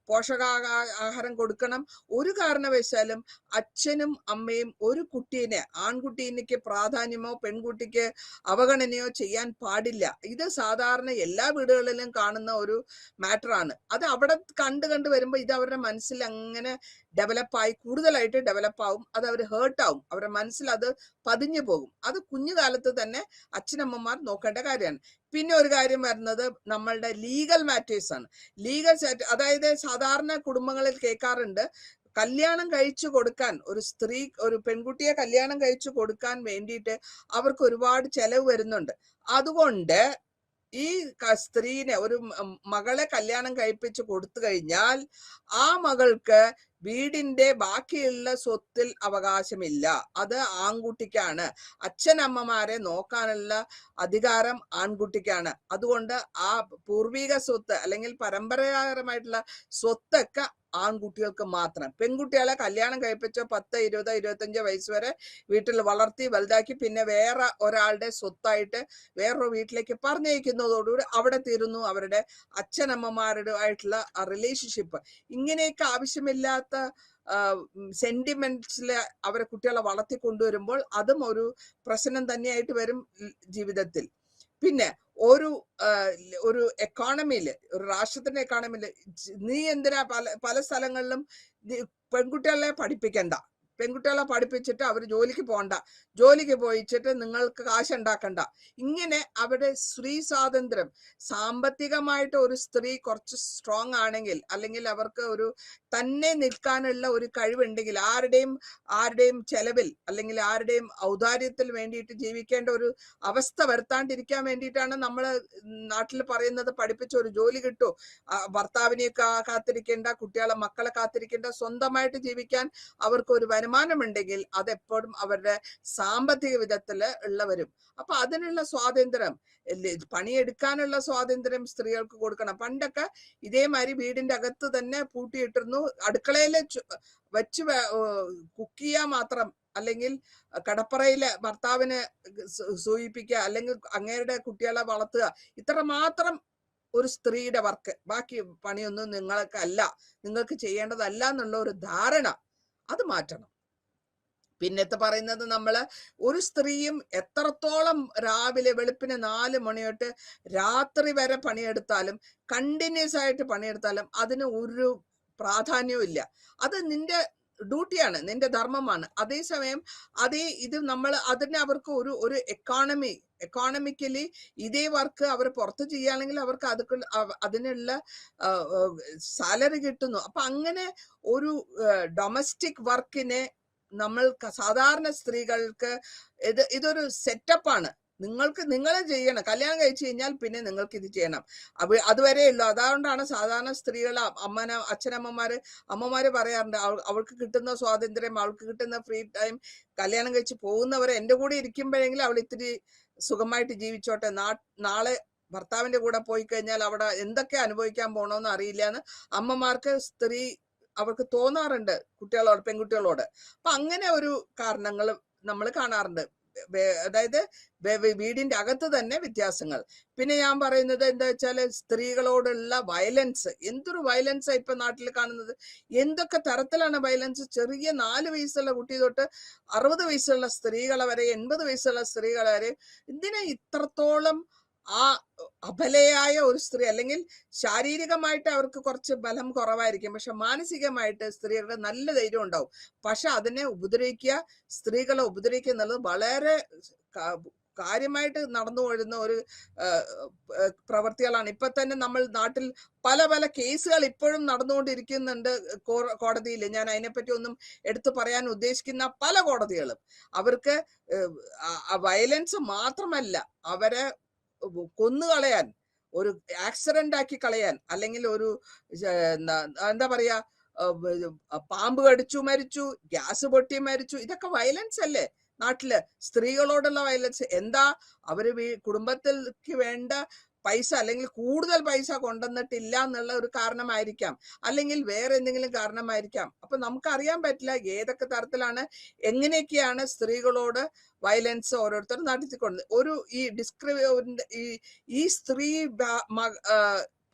പോഷകാഹാരം കൊടുക്കണം. ഒരു കാരണവശാലും അച്ഛനും അമ്മയും ഒരു കുട്ടീനെ, ആൺകുട്ടീക്ക് പ്രാധാന്യമോ പെൺകുട്ടിക്ക് അവഗണനയോ ചെയ്യാൻ പാടില്ല. ഇത് സാധാരണ എല്ലാ വീടുകളിലും കാണുന്ന ഒരു മാറ്ററാണ്. അത് അവിടെ കണ്ടു വരുമ്പോൾ ഇത് അവരുടെ മനസ്സിൽ അങ്ങനെ ഡെവലപ്പായി കൂടുതലായിട്ട് ഡെവലപ്പാവും. അത് അവർ ഹേർട്ടാവും, അവരുടെ മനസ്സിൽ അത് പതിഞ്ഞു പോകും. അത് കുഞ്ഞുകാലത്ത് തന്നെ അച്ഛനമ്മമാർ നോക്കേണ്ട കാര്യമാണ്. പിന്നെ ഒരു കാര്യം വരുന്നത് നമ്മളുടെ ലീഗൽ മാറ്റേഴ്സ് ആണ്. അതായത് സാധാരണ കുടുംബങ്ങളിൽ കേൾക്കാറുണ്ട്, കല്യാണം കഴിച്ചു കൊടുക്കാൻ ഒരു പെൺകുട്ടിയെ കല്യാണം കഴിച്ചു കൊടുക്കാൻ വേണ്ടിയിട്ട് അവർക്ക് ഒരുപാട് ചെലവ് വരുന്നുണ്ട്. അതുകൊണ്ട് ഈ സ്ത്രീനെ, ഒരു മകളെ കല്യാണം കഴിപ്പിച്ച് കൊടുത്തു കഴിഞ്ഞാൽ ആ മകൾക്ക് വീടിന്റെ ബാക്കിയുള്ള സ്വത്തിൽ അവകാശമില്ല, അത് ആൺകുട്ടിക്കാണ്. അച്ഛനമ്മമാരെ നോക്കാനുള്ള അധികാരം ആൺകുട്ടിക്കാണ്. അതുകൊണ്ട് ആ പൂർവിക സ്വത്ത് അല്ലെങ്കിൽ പരമ്പരാഗതമായിട്ടുള്ള സ്വത്തൊക്കെ ആൺകുട്ടികൾക്ക് മാത്രം. പെൺകുട്ടികളെ കല്യാണം കഴിപ്പിച്ചോ 10, 20, 25 വയസ്സ് വരെ വീട്ടിൽ വളർത്തി വലുതാക്കി പിന്നെ വേറെ ഒരാളുടെ സ്വത്തായിട്ട് വേറൊരു വീട്ടിലേക്ക് പറഞ്ഞയക്കുന്നതോടുകൂടി അവിടെ തീരുന്നു അവരുടെ അച്ഛനമ്മമാരുടെ ആയിട്ടുള്ള റിലേഷൻഷിപ്പ്. ഇങ്ങനെയൊക്കെ ആവശ്യമില്ലാത്ത സെന്റിമെന്റ്സില് അവരെ കുട്ടികളെ വളർത്തി കൊണ്ടുവരുമ്പോൾ അതും ഒരു പ്രശ്നം തന്നെയായിട്ട് വരും ജീവിതത്തിൽ. പിന്നെ ഒരു എക്കോണമിയില്, ഒരു രാഷ്ട്രത്തിന്റെ എക്കോണമിയില് നീ എന്തിനാ പല സ്ഥലങ്ങളിലും പെൺകുട്ടികളെ പഠിപ്പിച്ചിട്ട് അവർ ജോലിക്ക് പോകണ്ട, ജോലിക്ക് പോയിച്ചിട്ട് നിങ്ങൾക്ക് കാശുണ്ടാക്കണ്ട. ഇങ്ങനെ അവിടെ സ്ത്രീ സ്വാതന്ത്ര്യം, സാമ്പത്തികമായിട്ട് ഒരു സ്ത്രീ കുറച്ച് സ്ട്രോങ് ആണെങ്കിൽ അല്ലെങ്കിൽ അവർക്ക് ഒരു തന്നെ നിൽക്കാനുള്ള ഒരു കഴിവുണ്ടെങ്കിൽ, ആരുടെയും ചെലവിൽ അല്ലെങ്കിൽ ആരുടെയും ഔദാര്യത്തിൽ വേണ്ടിയിട്ട് ജീവിക്കേണ്ട ഒരു അവസ്ഥ വരുത്താണ്ടിരിക്കാൻ വേണ്ടിയിട്ടാണ് നമ്മൾ നാട്ടിൽ പറയുന്നത് പഠിപ്പിച്ച ഒരു ജോലി കിട്ടൂ, ഭർത്താവിനെ കാത്തിരിക്കേണ്ട, മക്കളെ കാത്തിരിക്കേണ്ട, സ്വന്തമായിട്ട് ജീവിക്കാൻ അവർക്ക് ഒരു വരുമാനമുണ്ടെങ്കിൽ അതെപ്പോഴും അവരുടെ സാമ്പത്തിക വിധത്തില് ഉള്ളവരും. അപ്പൊ അതിനുള്ള സ്വാതന്ത്ര്യം, പണിയെടുക്കാനുള്ള സ്വാതന്ത്ര്യം സ്ത്രീകൾക്ക് കൊടുക്കണം. പണ്ടൊക്കെ ഇതേമാതിരി വീടിന്റെ അകത്ത് തന്നെ പൂട്ടിയിട്ടിരുന്നു, അടുക്കളയില് വെച്ച് കുക്ക് ചെയ്യാൻ മാത്രം അല്ലെങ്കിൽ കടപ്പറയിലെ ഭർത്താവിനെ സൂചിപ്പിക്കുക, അല്ലെങ്കിൽ അങ്ങേരുടെ കുട്ടികളെ വളർത്തുക, ഇത്ര മാത്രം ഒരു സ്ത്രീയുടെ വർക്ക്, ബാക്കി പണിയൊന്നും നിങ്ങൾക്ക് ചെയ്യേണ്ടതല്ല എന്നുള്ള ഒരു ധാരണ അത് മാറ്റണം. പിന്നത്തെ പറയുന്നത്, നമ്മള് ഒരു സ്ത്രീയും എത്രത്തോളം രാവിലെ വെളുപ്പിന് 4 മണി തൊട്ട് രാത്രി വരെ പണിയെടുത്താലും, കണ്ടിന്യൂസ് ആയിട്ട് പണിയെടുത്താലും അതിന് ഒരു പ്രാധാന്യവും ഇല്ല. അത് നിന്റെ ഡ്യൂട്ടിയാണ്, നിന്റെ ധർമ്മമാണ്. അതേസമയം ഇത് നമ്മൾ അതിന് അവർക്ക് ഒരു എക്കോണമിക്കലി ഇതേ വർക്ക് അവർ പുറത്ത് ചെയ്യുകയാണെങ്കിൽ അവർക്ക് അതിനുള്ള സാലറി കിട്ടുന്നു. അപ്പൊ അങ്ങനെ ഒരു ഡൊമസ്റ്റിക് വർക്കിനെ നമ്മൾ സാധാരണ സ്ത്രീകൾക്ക് ഇതൊരു സെറ്റപ്പാണ്. നിങ്ങൾ ചെയ്യണം. കല്യാണം കഴിച്ചു കഴിഞ്ഞാൽ പിന്നെ നിങ്ങൾക്ക് ഇത് ചെയ്യണം. അതുവരെ ഉള്ളൂ. അതുകൊണ്ടാണ് സാധാരണ സ്ത്രീകൾ അമ്മമാര് പറയാറുണ്ട്, അവൾക്ക് കിട്ടുന്ന സ്വാതന്ത്ര്യം, അവൾക്ക് കിട്ടുന്ന ഫ്രീ ടൈം, കല്യാണം കഴിച്ച് പോകുന്നവരെ എൻ്റെ കൂടെ ഇരിക്കുമ്പോഴെങ്കിലും അവൾ ഇത്തിരി സുഖമായിട്ട് ജീവിച്ചോട്ടെ, നാളെ ഭർത്താവിന്റെ കൂടെ പോയി കഴിഞ്ഞാൽ അവിടെ എന്തൊക്കെ അനുഭവിക്കാൻ പോണോന്ന് അറിയില്ല എന്ന് അമ്മമാർക്ക് അവർക്ക് തോന്നാറുണ്ട് പെൺകുട്ടികളോട്. അപ്പൊ അങ്ങനെ ഒരു കാരണങ്ങൾ നമ്മൾ കാണാറുണ്ട്. അതായത് വീടിന്റെ അകത്ത് തന്നെ വ്യത്യാസങ്ങൾ. പിന്നെ ഞാൻ പറയുന്നത് എന്താ വെച്ചാൽ, സ്ത്രീകളോടുള്ള വയലൻസ്. എന്തൊരു വയലൻസാ ഇപ്പൊ നാട്ടിൽ കാണുന്നത്. എന്തൊക്കെ തരത്തിലാണ് വയലൻസ്. ചെറിയ 4 വയസ്സുള്ള കുട്ടി തൊട്ട് 60 വയസ്സുള്ള സ്ത്രീകളെ വരെ, 80 വയസ്സുള്ള സ്ത്രീകളെ വരെ, എന്തിനാ ഇത്രത്തോളം ആ അബലയായ ഒരു സ്ത്രീ, അല്ലെങ്കിൽ ശാരീരികമായിട്ട് അവർക്ക് കുറച്ച് ബലം കുറവായിരിക്കും, പക്ഷെ മാനസികമായിട്ട് സ്ത്രീകളുടെ നല്ല ധൈര്യം ഉണ്ടാവും. പക്ഷെ അതിനെ സ്ത്രീകളെ ഉപദ്രവിക്കുക എന്നുള്ളത് വളരെ കാര്യമായിട്ട് നടന്നു വരുന്ന ഒരു പ്രവൃത്തികളാണ്. ഇപ്പൊ തന്നെ നമ്മൾ നാട്ടിൽ പല പല കേസുകൾ ഇപ്പോഴും നടന്നുകൊണ്ടിരിക്കുന്നുണ്ട് കോടതിയിൽ. ഞാൻ അതിനെപ്പറ്റി ഒന്നും എടുത്തു പറയാൻ ഉദ്ദേശിക്കുന്ന പല കോടതികളും അവർക്ക് വയലൻസ് മാത്രമല്ല, അവരെ കൊന്നുകളയാൻ, ഒരു ആക്സിഡന്റ് ആക്കി കളയാൻ, അല്ലെങ്കിൽ ഒരു എന്താ പറയാ, പാമ്പ് കടിച്ചു മരിച്ചു, ഗ്യാസ് പൊട്ടി മരിച്ചു, ഇതൊക്കെ വയലൻസ് അല്ലേ നാട്ടില്? സ്ത്രീകളോടുള്ള വയലൻസ് എന്താ? അവര് കുടുംബത്തിലേക്ക് വേണ്ട പൈസ അല്ലെങ്കിൽ കൂടുതൽ പൈസ കൊണ്ടുവന്നിട്ടില്ല എന്നുള്ള ഒരു കാരണമായിരിക്കാം, അല്ലെങ്കിൽ വേറെ എന്തെങ്കിലും കാരണമായിരിക്കാം. അപ്പൊ നമുക്കറിയാൻ പറ്റില്ല ഏതൊക്കെ തരത്തിലാണ്, എങ്ങനെയൊക്കെയാണ് സ്ത്രീകളോട് വയലൻസ് ഓരോരുത്തർ നടത്തിക്കൊണ്ട് ഈ സ്ത്രീ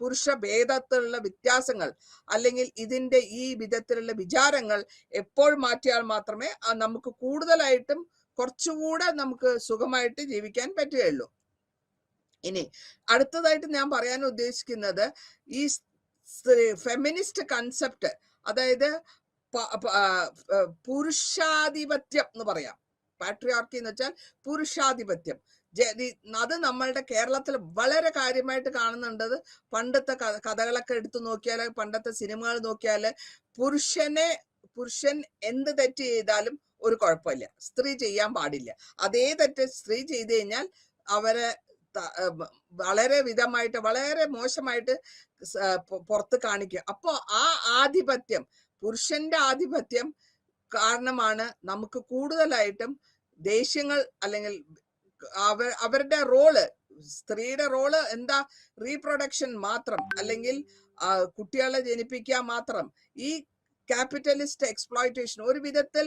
പുരുഷ ഭേദത്തിലുള്ള വ്യത്യാസങ്ങൾ, അല്ലെങ്കിൽ ഇതിന്റെ ഈ വിധത്തിലുള്ള വിചാരങ്ങൾ എപ്പോൾ മാറ്റിയാൽ മാത്രമേ നമുക്ക് കൂടുതലായിട്ടും കുറച്ചുകൂടെ നമുക്ക് സുഖമായിട്ട് ജീവിക്കാൻ പറ്റുകയുള്ളൂ. ഇനി അടുത്തതായിട്ട് ഞാൻ പറയാൻ ഉദ്ദേശിക്കുന്നത്, ഈ ഫെമിനിസ്റ്റ് കൺസെപ്റ്റ്, അതായത് പുരുഷാധിപത്യം എന്ന് പറയാം. പാട്രിയാർക്കി എന്ന് വെച്ചാൽ പുരുഷാധിപത്യം. അത് നമ്മളുടെ കേരളത്തിൽ വളരെ കാര്യമായിട്ട് കാണുന്നുണ്ടത്. പണ്ടത്തെ കഥകളൊക്കെ എടുത്തു നോക്കിയാൽ, പണ്ടത്തെ സിനിമകൾ നോക്കിയാൽ, പുരുഷൻ എന്ത് തെറ്റ് ചെയ്താലും ഒരു കുഴപ്പമില്ല, സ്ത്രീ ചെയ്യാൻ പാടില്ല. അതേ തെറ്റ് സ്ത്രീ ചെയ്തു കഴിഞ്ഞാൽ അവരെ വളരെ വിധമായിട്ട്, വളരെ മോശമായിട്ട് പുറത്ത് കാണിക്കുക. അപ്പോ ആ ആധിപത്യം, പുരുഷന്റെ ആധിപത്യം കാരണമാണ് നമുക്ക് കൂടുതലായിട്ടും ദേഷ്യങ്ങൾ, അല്ലെങ്കിൽ അവരുടെ റോള്, സ്ത്രീയുടെ റോള് എന്താ, റീപ്രൊഡക്ഷൻ മാത്രം, അല്ലെങ്കിൽ കുട്ടികളെ ജനിപ്പിക്കുക മാത്രം. ഈ ക്യാപിറ്റലിസ്റ്റ് എക്സ്പ്ലോയിറ്റേഷൻ ഒരു വിധത്തിൽ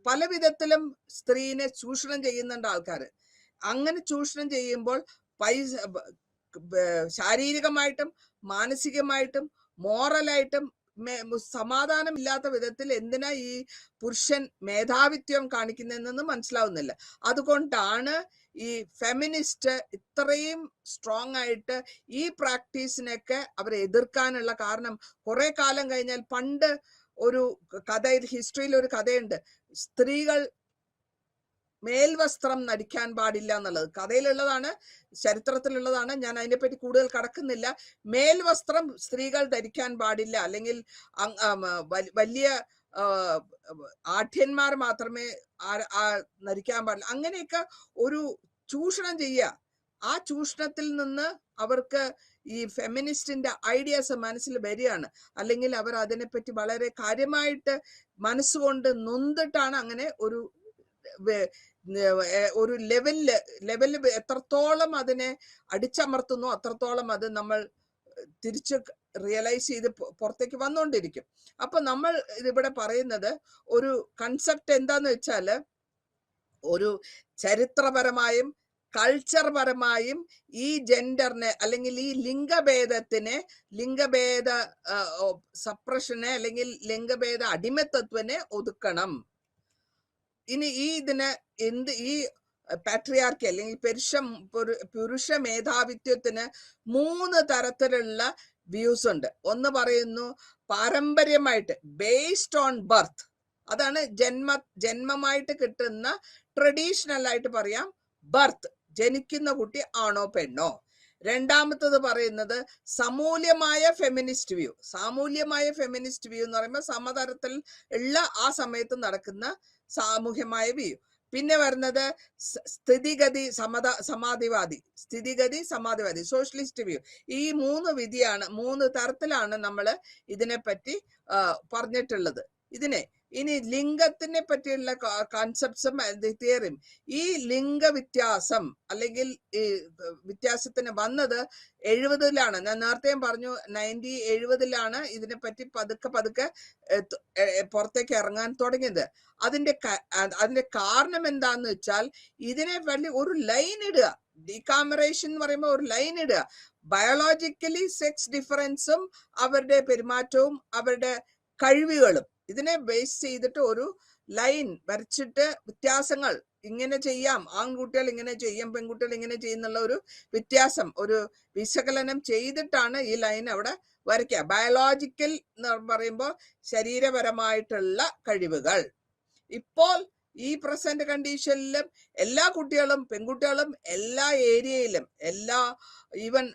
പല വിധത്തിലും സ്ത്രീനെ ചൂഷണം ചെയ്യുന്നുണ്ട് ആൾക്കാർ. അങ്ങനെ ചൂഷണം ചെയ്യുമ്പോൾ ശാരീരികമായിട്ടും മാനസികമായിട്ടും മോറലായിട്ടും സമാധാനം ഇല്ലാത്ത വിധത്തിൽ എന്തിനാ ഈ പുരുഷൻ മേധാവിത്വം കാണിക്കുന്നതെന്ന് മനസ്സിലാവുന്നില്ല. അതുകൊണ്ടാണ് ഈ ഫെമിനിസ്റ്റ് ഇത്രയും സ്ട്രോങ് ആയിട്ട് ഈ പ്രാക്ടീസിനൊക്കെ അവരെ എതിർക്കാനുള്ള കാരണം. കുറെ കാലം കഴിഞ്ഞാൽ, പണ്ട് ഒരു കഥ, ഹിസ്റ്ററിയിൽ ഒരു കഥയുണ്ട്, സ്ത്രീകൾ മേൽവസ്ത്രം ധരിക്കാൻ പാടില്ല എന്നുള്ളത്. കഥയിലുള്ളതാണ്, ചരിത്രത്തിലുള്ളതാണ്. ഞാൻ അതിനെപ്പറ്റി കൂടുതൽ കടക്കുന്നില്ല. മേൽവസ്ത്രം സ്ത്രീകൾ ധരിക്കാൻ പാടില്ല, അല്ലെങ്കിൽ വലിയ ആഢ്യന്മാർ മാത്രമേ ധരിക്കാൻ പാടില്ല. അങ്ങനെയൊക്കെ ഒരു ചൂഷണം ചെയ്യുക. ആ ചൂഷണത്തിൽ നിന്ന് അവർക്ക് ഈ ഫെമിനിസ്റ്റിന്റെ ഐഡിയാസ് മനസ്സിൽ വരികയാണ്, അല്ലെങ്കിൽ അവർ അതിനെപ്പറ്റി വളരെ കാര്യമായിട്ട് മനസ്സുകൊണ്ട് നൊന്തിട്ടാണ് അങ്ങനെ ഒരു ലെവലിൽ എത്രത്തോളം അതിനെ അടിച്ചമർത്തുന്നു അത്രത്തോളം അത് നമ്മൾ തിരിച്ച് റിയലൈസ് ചെയ്ത് പുറത്തേക്ക് വന്നുകൊണ്ടിരിക്കും. അപ്പൊ നമ്മൾ ഇതിവിടെ പറയുന്നത് ഒരു കൺസെപ്റ്റ് എന്താന്ന് വെച്ചാല്, ഒരു ചരിത്രപരമായും കൾച്ചർ പരമായും ഈ ജെൻഡറിനെ അല്ലെങ്കിൽ ഈ ലിംഗഭേദ സപ്രഷനെ അല്ലെങ്കിൽ ലിംഗഭേദ അടിമത്തത്വനെ ഒതുക്കണം. ഇനി ഈ പാട്രിയാർക്കി അല്ലെങ്കിൽ പുരുഷ മേധാവിത്വത്തിന് 3 തരത്തിലുള്ള വ്യൂസ് ഉണ്ട്. ഒന്ന് പറയുന്നു പാരമ്പര്യമായിട്ട് ബേസ്ഡ് ഓൺ ബർത്ത്, അതാണ് ജന്മമായിട്ട് കിട്ടുന്ന, ട്രഡീഷണൽ ആയിട്ട് പറയാം ബർത്ത്, ജനിക്കുന്ന കുട്ടി ആണോ പെണ്ണോ. രണ്ടാമത്തത് പറയുന്നത് സമൂല്യമായ ഫെമിനിസ്റ്റ് വ്യൂ. സാമൂല്യമായ ഫെമിനിസ്റ്റ് വ്യൂ എന്ന് പറയുമ്പോൾ സമതലത്തിൽ ഉള്ള ആ സമയത്ത് നടക്കുന്ന സാമൂഹ്യമായ വ്യൂ. പിന്നെ വരുന്നത് സ്ഥിതിഗതി സമാധിവാദി, സോഷ്യലിസ്റ്റ് വ്യൂ. ഈ 3 തരത്തിലാണ് നമ്മൾ ഇതിനെപ്പറ്റി പറഞ്ഞിട്ടുള്ളത്. ഇനി ലിംഗത്തിനെ പറ്റിയുള്ള കോൺസെപ്റ്റ്സും തിയറിയും, ഈ ലിംഗ വ്യത്യാസം അല്ലെങ്കിൽ ഈ വ്യത്യാസത്തിന് വന്നത് 70-ലാണ്. ഞാൻ നേരത്തെ പറഞ്ഞു 70-ലാണ് ഇതിനെപ്പറ്റി പതുക്കെ പുറത്തേക്ക് ഇറങ്ങാൻ തുടങ്ങിയത്. അതിന്റെ കാരണം എന്താന്ന് വെച്ചാൽ, ഇതിനെ വലിയ ഒരു ലൈൻ ഇടുക, ഡീകാമറേഷൻ എന്ന് പറയുമ്പോൾ ഒരു ലൈൻ ഇടുക. ബയോളജിക്കലി സെക്സ് ഡിഫറൻസും അവരുടെ പെരുമാറ്റവും അവരുടെ കഴിവുകളും ഇതിനെ ബേസ് ചെയ്തിട്ട് ഒരു ലൈൻ വരച്ചിട്ട് വ്യത്യാസങ്ങൾ ഇങ്ങനെ ചെയ്യാം, ആൺകുട്ടികൾ ഇങ്ങനെ ചെയ്യും, പെൺകുട്ടികൾ ഇങ്ങനെ ചെയ്യുന്നുള്ള ഒരു വ്യത്യാസം ഒരു വിശകലനം ചെയ്തിട്ടാണ് ഈ ലൈൻ അവിടെ വരയ്ക്കുക. ബയോളജിക്കൽ എന്ന് പറയുമ്പോൾ ശരീരപരമായിട്ടുള്ള കഴിവുകൾ. ഇപ്പോൾ ഈ പ്രസന്റ് കണ്ടീഷനിലും എല്ലാ കുട്ടികളും പെൺകുട്ടികളും എല്ലാ ഏരിയയിലും ഈവൻ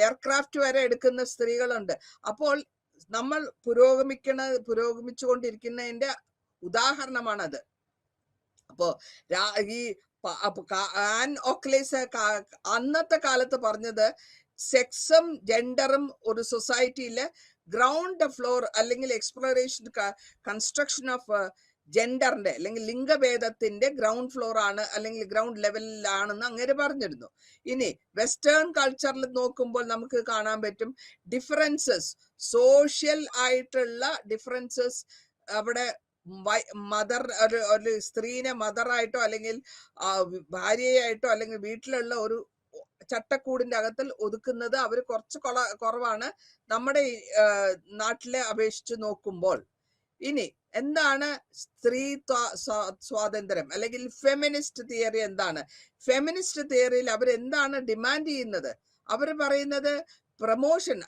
എയർക്രാഫ്റ്റ് വരെ എടുക്കുന്ന സ്ത്രീകളുണ്ട്. അപ്പോൾ നമ്മൾ പുരോഗമിച്ചുകൊണ്ടിരിക്കുന്നതിന്റെ ഉദാഹരണമാണത്. അപ്പോ ഈ ആൻ ഓക്ലേസ് അന്നത്തെ കാലത്ത് പറഞ്ഞത്, സെക്സും ജെൻഡറും ഒരു സൊസൈറ്റിയിലെ ഗ്രൗണ്ട് ഫ്ലോർ അല്ലെങ്കിൽ എക്സ്പ്ലോറേഷൻ കൺസ്ട്രക്ഷൻ ഓഫ് ജെൻഡറിന്റെ അല്ലെങ്കിൽ ലിംഗഭേദത്തിന്റെ ഗ്രൗണ്ട് ഫ്ലോർ ആണ് അല്ലെങ്കിൽ ഗ്രൗണ്ട് ലെവലിലാണെന്ന് അങ്ങനെ പറഞ്ഞിരുന്നു. ഇനി വെസ്റ്റേൺ കൾച്ചറിൽ നോക്കുമ്പോൾ നമുക്ക് കാണാൻ പറ്റും ഡിഫറൻസസ്, സോഷ്യൽ ആയിട്ടുള്ള ഡിഫറൻസസ്. അവിടെ മദർ ഒരു സ്ത്രീനെ മദറായിട്ടോ അല്ലെങ്കിൽ ഭാര്യയായിട്ടോ അല്ലെങ്കിൽ വീട്ടിലുള്ള ഒരു ചട്ടക്കൂടിന്റെ അകത്തിൽ ഒതുക്കുന്നത് അവർ കുറച്ച് കുറവാണ് നമ്മുടെ നാട്ടിലെ അപേക്ഷിച്ച് നോക്കുമ്പോൾ. ഇനി എന്താണ് സ്ത്രീ സ്വാതന്ത്ര്യം അല്ലെങ്കിൽ ഫെമിനിസ്റ്റ് തിയറി എന്താണ്? ഫെമിനിസ്റ്റ് തിയറിയിൽ അവരെന്താണ് ഡിമാൻഡ് ചെയ്യുന്നത്? അവർ പറയുന്നത് പ്രമോഷൻ,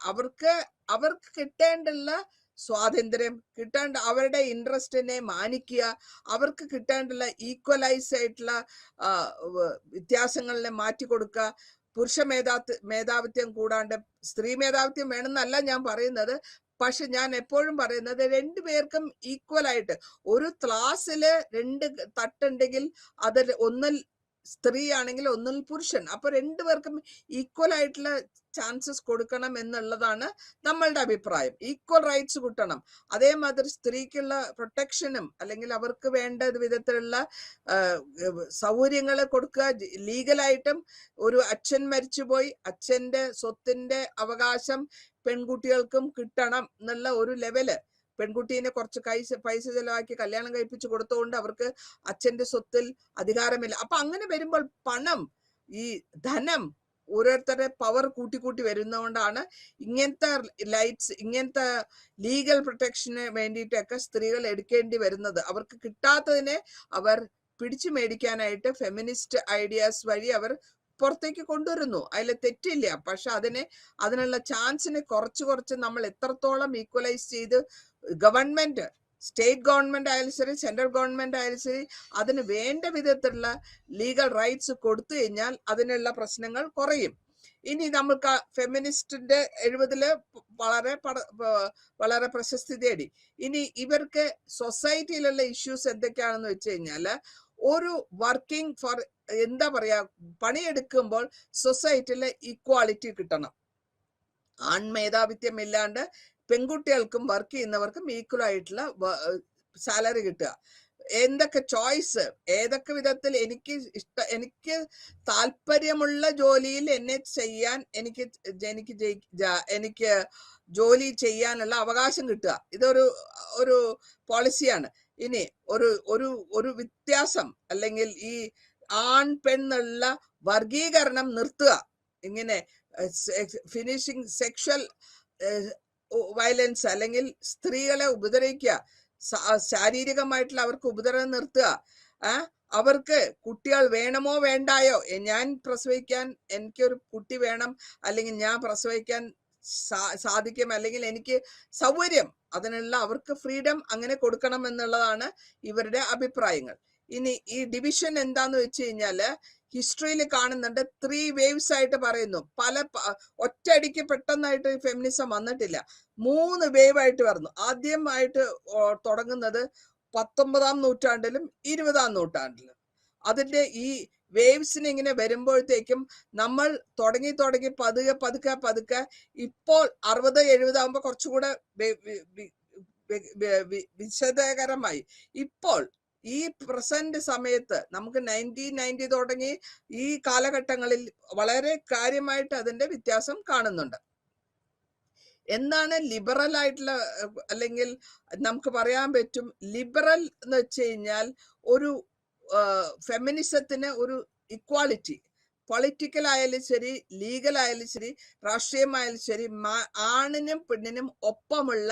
അവർക്ക് കിട്ടേണ്ടുള്ള സ്വാതന്ത്ര്യം, അവരുടെ ഇൻട്രസ്റ്റിനെ മാനിക്കുക, അവർക്ക് കിട്ടേണ്ടുള്ള ഈക്വലൈസ് ആയിട്ടുള്ള വ്യത്യാസങ്ങളിനെ മാറ്റിക്കൊടുക്കുക. പുരുഷ മേധാവിത്വം കൂടാണ്ട് സ്ത്രീ മേധാവിത്വം വേണമെന്നല്ല ഞാൻ പറയുന്നത്. പക്ഷെ ഞാൻ എപ്പോഴും പറയുന്നത്, 2 പേർക്കും ഈക്വൽ ആയിട്ട് ഒരു ക്ലാസ്സില് 2 തട്ടുണ്ടെങ്കിൽ അതിൽ ഒന്നിൽ സ്ത്രീ ആണെങ്കിൽ ഒന്നിൽ പുരുഷൻ, അപ്പൊ 2 പേർക്കും ഈക്വൽ ആയിട്ടുള്ള ചാൻസസ് കൊടുക്കണം എന്നുള്ളതാണ് നമ്മളുടെ അഭിപ്രായം. ഈക്വൽ റൈറ്റ്സ് കിട്ടണം. അതേമാതിരി സ്ത്രീക്കുള്ള പ്രൊട്ടക്ഷനും അല്ലെങ്കിൽ അവർക്ക് വേണ്ട വിധത്തിലുള്ള സൗകര്യങ്ങൾ കൊടുക്കുക. ലീഗലായിട്ടും ഒരു അച്ഛൻ മരിച്ചുപോയി, അച്ഛന്റെ സ്വത്തിന്റെ അവകാശം പെൺകുട്ടികൾക്കും കിട്ടണം എന്നുള്ള ഒരു ലെവല്. പെൺകുട്ടീനെ കുറച്ച് പൈസ ചെലവാക്കി കല്യാണം കഴിപ്പിച്ചു കൊടുത്തുകൊണ്ട് അവർക്ക് അച്ഛന്റെ സ്വത്തിൽ അധികാരമില്ല. അപ്പൊ അങ്ങനെ വരുമ്പോൾ പണം, ഈ ധനം, ഓരോരുത്തരുടെ പവർ കൂട്ടി വരുന്നതുകൊണ്ടാണ് ഇങ്ങനത്തെ ഇങ്ങനത്തെ ലീഗൽ പ്രൊട്ടക്ഷന് വേണ്ടിയിട്ടൊക്കെ സ്ത്രീകൾ എടുക്കേണ്ടി വരുന്നത്. അവർക്ക് കിട്ടാത്തതിനെ അവർ പിടിച്ചു മേടിക്കാനായിട്ട് ഫെമിനിസ്റ്റ് ഐഡിയാസ് വഴി അവർ പുറത്തേക്ക് കൊണ്ടുവരുന്നു. അതിൽ തെറ്റില്ല. പക്ഷെ അതിനുള്ള ചാൻസിനെ കുറച്ച് നമ്മൾ എത്രത്തോളം ഈക്വലൈസ് ചെയ്ത് ഗവൺമെന്റ്, സ്റ്റേറ്റ് ഗവൺമെന്റ് ആയാലും ശരി സെൻട്രൽ ഗവൺമെന്റ് ആയാലും ശരി അതിന് വേണ്ട വിധത്തിലുള്ള ലീഗൽ റൈറ്റ്സ് കൊടുത്തു കഴിഞ്ഞാൽ അതിനുള്ള പ്രശ്നങ്ങൾ കുറയും. ഇനി നമുക്ക് ഫെമിനിസ്റ്റിന്റെ 70-ല് വളരെ പ്രശസ്തി തേടി. ഇനി ഇവർക്ക് സൊസൈറ്റിയിലുള്ള ഇഷ്യൂസ് എന്തൊക്കെയാണെന്ന് വെച്ച് കഴിഞ്ഞാല്, ഒരു വർക്കിംഗ് ഫോർ എന്താ പറയാ, പണിയെടുക്കുമ്പോൾ സൊസൈറ്റിയിലെ ഈക്വാളിറ്റി കിട്ടണം. ആൺമേധാവിത്വം ഇല്ലാണ്ട് പെൺകുട്ടികൾക്കും വർക്ക് ചെയ്യുന്നവർക്കും ഈക്വൽ ആയിട്ടുള്ള സാലറി കിട്ടുക. എന്തൊക്കെ ചോയ്സ്, ഏതൊക്കെ വിധത്തിൽ എനിക്ക് താല്പര്യമുള്ള ജോലിയിൽ എന്നെ ചെയ്യാൻ എനിക്ക് ജോലി ചെയ്യാനുള്ള അവകാശം കിട്ടുക. ഇതൊരു ഒരു പോളിസിയാണ്. ഇനി ഒരു ഒരു ഒരു വ്യത്യാസം അല്ലെങ്കിൽ ഈ ആൺ പെണ്ണുള്ള വർഗീകരണം നിർത്തുക. ഇങ്ങനെ ഫിനിഷിങ് സെക്ഷൽ വയലൻസ് അല്ലെങ്കിൽ സ്ത്രീകളെ ഉപദ്രവിക്കുക, ശാരീരികമായിട്ടുള്ള അവർക്ക് ഉപദ്രവം നിർത്തുക. അവർക്ക് കുട്ടികൾ വേണമോ വേണ്ടായോ, ഞാൻ പ്രസവിക്കാൻ, എനിക്കൊരു കുട്ടി വേണം, അല്ലെങ്കിൽ ഞാൻ പ്രസവിക്കാൻ സാധിക്കും, അല്ലെങ്കിൽ എനിക്ക് സൗകര്യം, അതിനുള്ള അവർക്ക് ഫ്രീഡം അങ്ങനെ കൊടുക്കണം എന്നുള്ളതാണ് ഇവരുടെ അഭിപ്രായങ്ങൾ. ഇനി ഈ ഡിവിഷൻ എന്താന്ന് വെച്ച് കഴിഞ്ഞാല് ഹിസ്റ്ററിയിൽ കാണുന്നുണ്ട്, 3 വേവ്സ് ആയിട്ട് പറയുന്നു. ഒറ്റയടിക്ക് പെട്ടെന്നായിട്ട് ഫെമിനിസം വന്നിട്ടില്ല, 3 വേവ് ആയിട്ട് വരുന്നു. ആദ്യമായിട്ട് തുടങ്ങുന്നത് 19-ാം നൂറ്റാണ്ടിലും 20-ാം നൂറ്റാണ്ടിലും. അതിന്റെ ഈ വേവ്സിന് ഇങ്ങനെ വരുമ്പോഴത്തേക്കും നമ്മൾ തുടങ്ങി പതുക്കെ ഇപ്പോൾ 60-70 ആകുമ്പോൾ കുറച്ചുകൂടെ വിശദകരമായി. ഇപ്പോൾ ഈ പ്രസന്റ് സമയത്ത് നമുക്ക് 1990 തുടങ്ങി ഈ കാലഘട്ടങ്ങളിൽ വളരെ കാര്യമായിട്ട് അതിന്റെ വ്യത്യാസം കാണുന്നുണ്ട്. എന്താണ് ലിബറൽ ആയിട്ടുള്ള, അല്ലെങ്കിൽ നമുക്ക് പറയാൻ പറ്റും ലിബറൽ എന്ന് വെച്ച് കഴിഞ്ഞാൽ ഒരു ഫെമിനിസത്തിന് ഒരു ഇക്വാളിറ്റി, പൊളിറ്റിക്കൽ ആയാലും ശരി, ലീഗൽ ആയാലും ശരി, രാഷ്ട്രീയമായാലും ശരി, ആണിനും പെണ്ണിനും ഒപ്പമുള്ള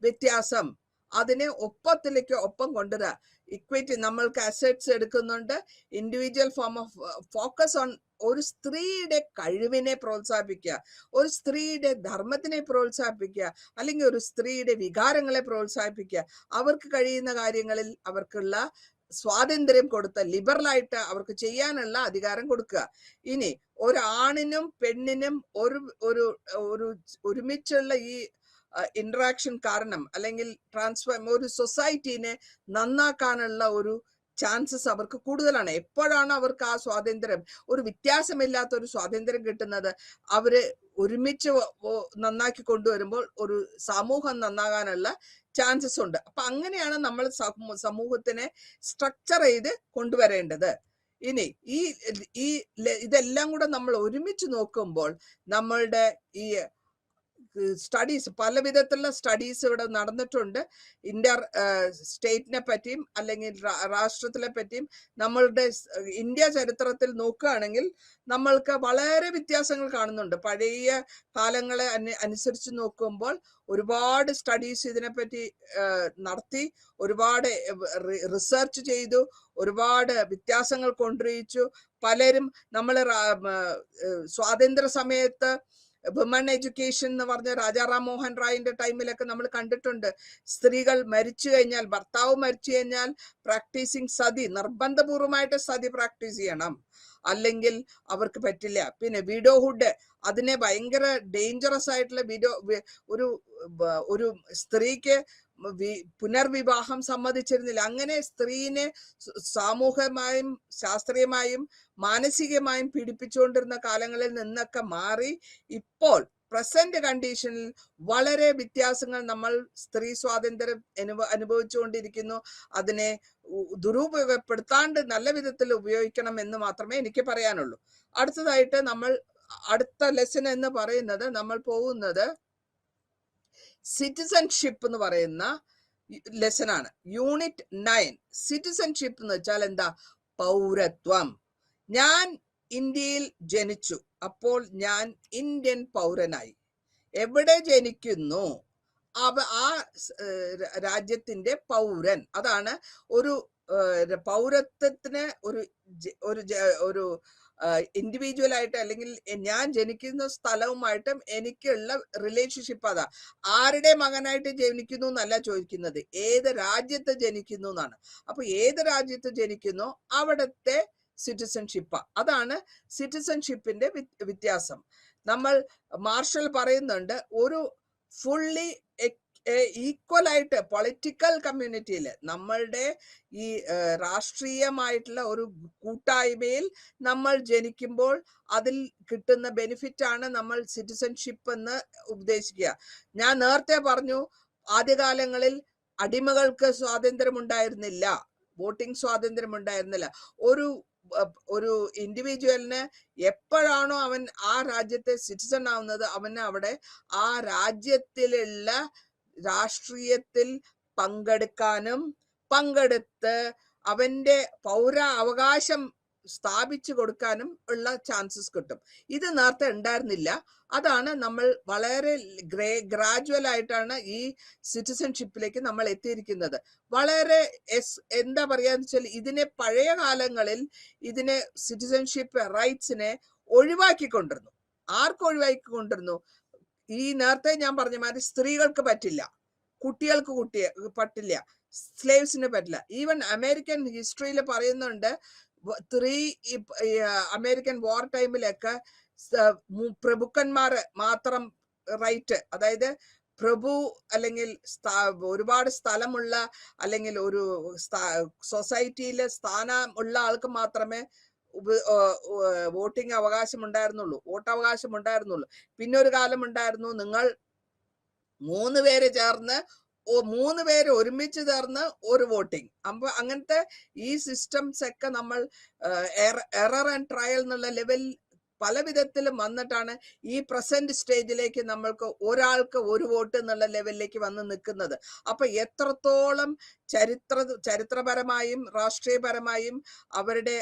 വ്യത്യാസം, അതിനെ ഒപ്പം കൊണ്ടുവരിക. ഇക്വിറ്റി, നമ്മൾക്ക് അസറ്റ്സ് എടുക്കുന്നുണ്ട്. Individual form of focus on ഒരു സ്ത്രീയുടെ കഴിവിനെ പ്രോത്സാഹിപ്പിക്കുക, ഒരു സ്ത്രീയുടെ ധർമ്മത്തിനെ പ്രോത്സാഹിപ്പിക്കുക, അല്ലെങ്കിൽ ഒരു സ്ത്രീയുടെ വികാരങ്ങളെ പ്രോത്സാഹിപ്പിക്കുക. അവർക്ക് കഴിയുന്ന കാര്യങ്ങളിൽ അവർക്കുള്ള സ്വാതന്ത്ര്യം കൊടുത്ത, ലിബറലായിട്ട് അവർക്ക് ചെയ്യാനുള്ള അധികാരം കൊടുക്കുക. ഇനി ഒരു ആണിനും പെണ്ണിനും ഒരുമിച്ചുള്ള ഈ ഇന്ററാക്ഷൻ കാരണം, അല്ലെങ്കിൽ ഒരു സൊസൈറ്റിനെ നന്നാക്കാനുള്ള ഒരു ചാൻസസ് അവർക്ക് കൂടുതലാണ്. എപ്പോഴാണ് അവർക്ക് ആ സ്വാതന്ത്ര്യം, ഒരു വ്യത്യാസമില്ലാത്ത ഒരു സ്വാതന്ത്ര്യം കിട്ടുന്നത്? അവര് ഒരുമിച്ച് നന്നാക്കി കൊണ്ടുവരുമ്പോൾ ഒരു സമൂഹം നന്നാകാനുള്ള ചാൻസസ് ഉണ്ട്. അപ്പൊ അങ്ങനെയാണ് നമ്മൾ സമൂഹത്തിനെ സ്ട്രക്ചർ ചെയ്ത് കൊണ്ടുവരേണ്ടത്. ഇനി ഇതെല്ലാം കൂടെ നമ്മൾ ഒരുമിച്ച് നോക്കുമ്പോൾ നമ്മളുടെ ഈ സ്റ്റഡീസ്, പല വിധത്തിലുള്ള സ്റ്റഡീസ് ഇവിടെ നടന്നിട്ടുണ്ട്. സ്റ്റേറ്റിനെ പറ്റിയും അല്ലെങ്കിൽ രാഷ്ട്രത്തിനെ പറ്റിയും നമ്മളുടെ ഇന്ത്യ ചരിത്രത്തിൽ നോക്കുകയാണെങ്കിൽ നമ്മൾക്ക് വളരെ വ്യത്യാസങ്ങൾ കാണുന്നുണ്ട്. പഴയ കാലങ്ങളെ അനുസരിച്ച് നോക്കുമ്പോൾ ഒരുപാട് സ്റ്റഡീസ് ഇതിനെപ്പറ്റി നടത്തി, ഒരുപാട് റിസർച്ച് ചെയ്തു, ഒരുപാട് വ്യത്യാസങ്ങൾ കൊണ്ടുവച്ചു. പലരും നമ്മൾ സ്വാതന്ത്ര്യ സമയത്ത് വിമൺ എഡ്യൂക്കേഷൻ എന്ന് പറഞ്ഞ രാജാ റാം മോഹൻ റായിന്റെ ടൈമിലൊക്കെ നമ്മൾ കണ്ടിട്ടുണ്ട്. സ്ത്രീകൾ മരിച്ചു കഴിഞ്ഞാൽ, ഭർത്താവ് മരിച്ചു കഴിഞ്ഞാൽ പ്രാക്ടീസിങ് സതി, നിർബന്ധപൂർവമായിട്ട് സതി പ്രാക്ടീസ് ചെയ്യണം, അല്ലെങ്കിൽ അവർക്ക് പറ്റില്ല. പിന്നെ വിഡോഹുഡ്, അതിനെ ഭയങ്കര ഡേഞ്ചറസ് ആയിട്ടുള്ള ഒരു സ്ത്രീക്ക് പുനർവിവാഹം സമ്മതിച്ചിരുന്നില്ല. അങ്ങനെ സ്ത്രീനെ സാമൂഹികമായും ശാസ്ത്രീയമായും മാനസികമായും പീഡിപ്പിച്ചുകൊണ്ടിരുന്ന കാലങ്ങളിൽ നിന്നൊക്കെ മാറി ഇപ്പോൾ പ്രസന്റ് കണ്ടീഷനിൽ വളരെ വ്യത്യാസങ്ങൾ നമ്മൾ സ്ത്രീ സ്വാതന്ത്ര്യം അനുഭവിച്ചുകൊണ്ടിരിക്കുന്നു. അതിനെ ദുരുപയോഗപ്പെടുത്താണ്ട് നല്ല വിധത്തിൽ ഉപയോഗിക്കണം എന്ന് മാത്രമേ എനിക്ക് പറയാനുള്ളൂ. അടുത്തതായിട്ട് അടുത്ത ലെസൺ എന്ന് പറയുന്നത്, നമ്മൾ പോകുന്നത് സിറ്റിസൺഷിപ്പ് എന്ന് പറയുന്ന ലെസൺ ആണ്. യൂണിറ്റ് 9. സിറ്റിസൺഷിപ്പ് എന്ന് വെച്ചാൽ എന്താ? പൗരത്വം. ഞാൻ ഇന്ത്യയിൽ ജനിച്ചു, അപ്പോൾ ഞാൻ ഇന്ത്യൻ പൗരനായി. എവിടെ ജനിക്കുന്നു ആ രാജ്യത്തിന്റെ പൗരൻ. അതാണ് ഒരു പൗരത്വത്തിന് ഒരു ഇൻഡിവിജ്വൽ ആയിട്ട്, അല്ലെങ്കിൽ ഞാൻ ജനിക്കുന്ന സ്ഥലവുമായിട്ടും എനിക്കുള്ള റിലേഷൻഷിപ്പ് അതാ. ആരുടെ മകനായിട്ട് ജനിക്കുന്നു എന്നല്ല ചോദിക്കുന്നത്, ഏത് രാജ്യത്ത് ജനിക്കുന്നു എന്നാണ്. അപ്പൊ ഏത് രാജ്യത്ത് ജനിക്കുന്നോ അവിടത്തെ സിറ്റിസൺഷിപ്പ്. അതാണ് സിറ്റിസൺഷിപ്പിന്റെ വ്യത്യാസം. മാർഷൽ പറയുന്നുണ്ട്, ഒരു ഫുള്ളി ഈക്വൽ ആയിട്ട് പൊളിറ്റിക്കൽ കമ്മ്യൂണിറ്റിയിൽ, നമ്മളുടെ ഈ രാഷ്ട്രീയമായിട്ടുള്ള ഒരു കൂട്ടായ്മയിൽ നമ്മൾ ജനിക്കുമ്പോൾ അതിൽ കിട്ടുന്ന ബെനിഫിറ്റ് ആണ് നമ്മൾ സിറ്റിസൺഷിപ്പ് എന്ന് ഉദ്ദേശിക്കുക. ഞാൻ നേരത്തെ പറഞ്ഞു, ആദ്യകാലങ്ങളിൽ അടിമകൾക്ക് സ്വാതന്ത്ര്യം ഉണ്ടായിരുന്നില്ല, വോട്ടിംഗ് സ്വാതന്ത്ര്യം ഉണ്ടായിരുന്നില്ല. ഒരു ഒരു ഇൻഡിവിജ്വലിന് എപ്പോഴാണോ അവൻ ആ രാജ്യത്തെ സിറ്റിസൺ ആവുന്നത്, അവന് അവിടെ ആ രാജ്യത്തിലുള്ള രാഷ്ട്രീയത്തിൽ പങ്കെടുക്കാനും പങ്കെടുത്ത് അവന്റെ പൗര അവകാശം സ്ഥാപിച്ചു കൊടുക്കാനും ഉള്ള ചാൻസസ് കിട്ടും. ഇത് നേരത്തെ ഉണ്ടായിരുന്നില്ല. അതാണ് നമ്മൾ വളരെ ഗ്രാജുവൽ ആയിട്ടാണ് ഈ സിറ്റിസൺഷിപ്പിലേക്ക് നമ്മൾ എത്തിയിരിക്കുന്നത്. വളരെ എന്താ പറയാന്ന് വെച്ചാൽ, ഇതിനെ പഴയ കാലങ്ങളിൽ ഇതിനെ സിറ്റിസൺഷിപ്പ് റൈറ്റ്സിനെ ഒഴിവാക്കിക്കൊണ്ടിരുന്നു. ആർക്ക് ഒഴിവാക്കിക്കൊണ്ടിരുന്നു? ഈ നേരത്തെ ഞാൻ പറഞ്ഞ മാതിരി സ്ത്രീകൾക്ക് പറ്റില്ല, കുട്ടികൾക്ക് പറ്റില്ല, സ്ലേവ്സിന് പറ്റില്ല. ഈവൻ അമേരിക്കൻ ഹിസ്റ്ററിയിൽ പറയുന്നുണ്ട്, അമേരിക്കൻ വാർ ടൈമിലൊക്കെ പ്രഭുക്കന്മാര് മാത്രം റൈറ്റ്, അതായത് പ്രഭു അല്ലെങ്കിൽ ഒരുപാട് സ്ഥലമുള്ള അല്ലെങ്കിൽ ഒരു സൊസൈറ്റിയിലെ സ്ഥാനം ഉള്ള ആൾക്ക് മാത്രമേ വോട്ടിംഗ് അവകാശം ഉണ്ടായിരുന്നുള്ളൂ, വോട്ടവകാശം ഉണ്ടായിരുന്നുള്ളൂ. പിന്നെ ഒരു കാലം ഉണ്ടായിരുന്നു, നിങ്ങൾ 3 പേര് ചേർന്ന് 3 പേര് ഒരുമിച്ച് ചേർന്ന് ഒരു വോട്ടിംഗ്. അപ്പൊ അങ്ങനത്തെ ഈ സിസ്റ്റംസ് ഒക്കെ നമ്മൾ എറർ ആൻഡ് ട്രയൽ എന്നുള്ള ലെവൽ പല വിധത്തിലും വന്നിട്ടാണ് ഈ പ്രസന്റ് സ്റ്റേജിലേക്ക് നമ്മൾക്ക് ഒരാൾക്ക് ഒരു വോട്ട് എന്നുള്ള ലെവലിലേക്ക് വന്ന് നിൽക്കുന്നത്. അപ്പൊ എത്രത്തോളം ചരിത്രപരമായും രാഷ്ട്രീയപരമായും അവരുടെ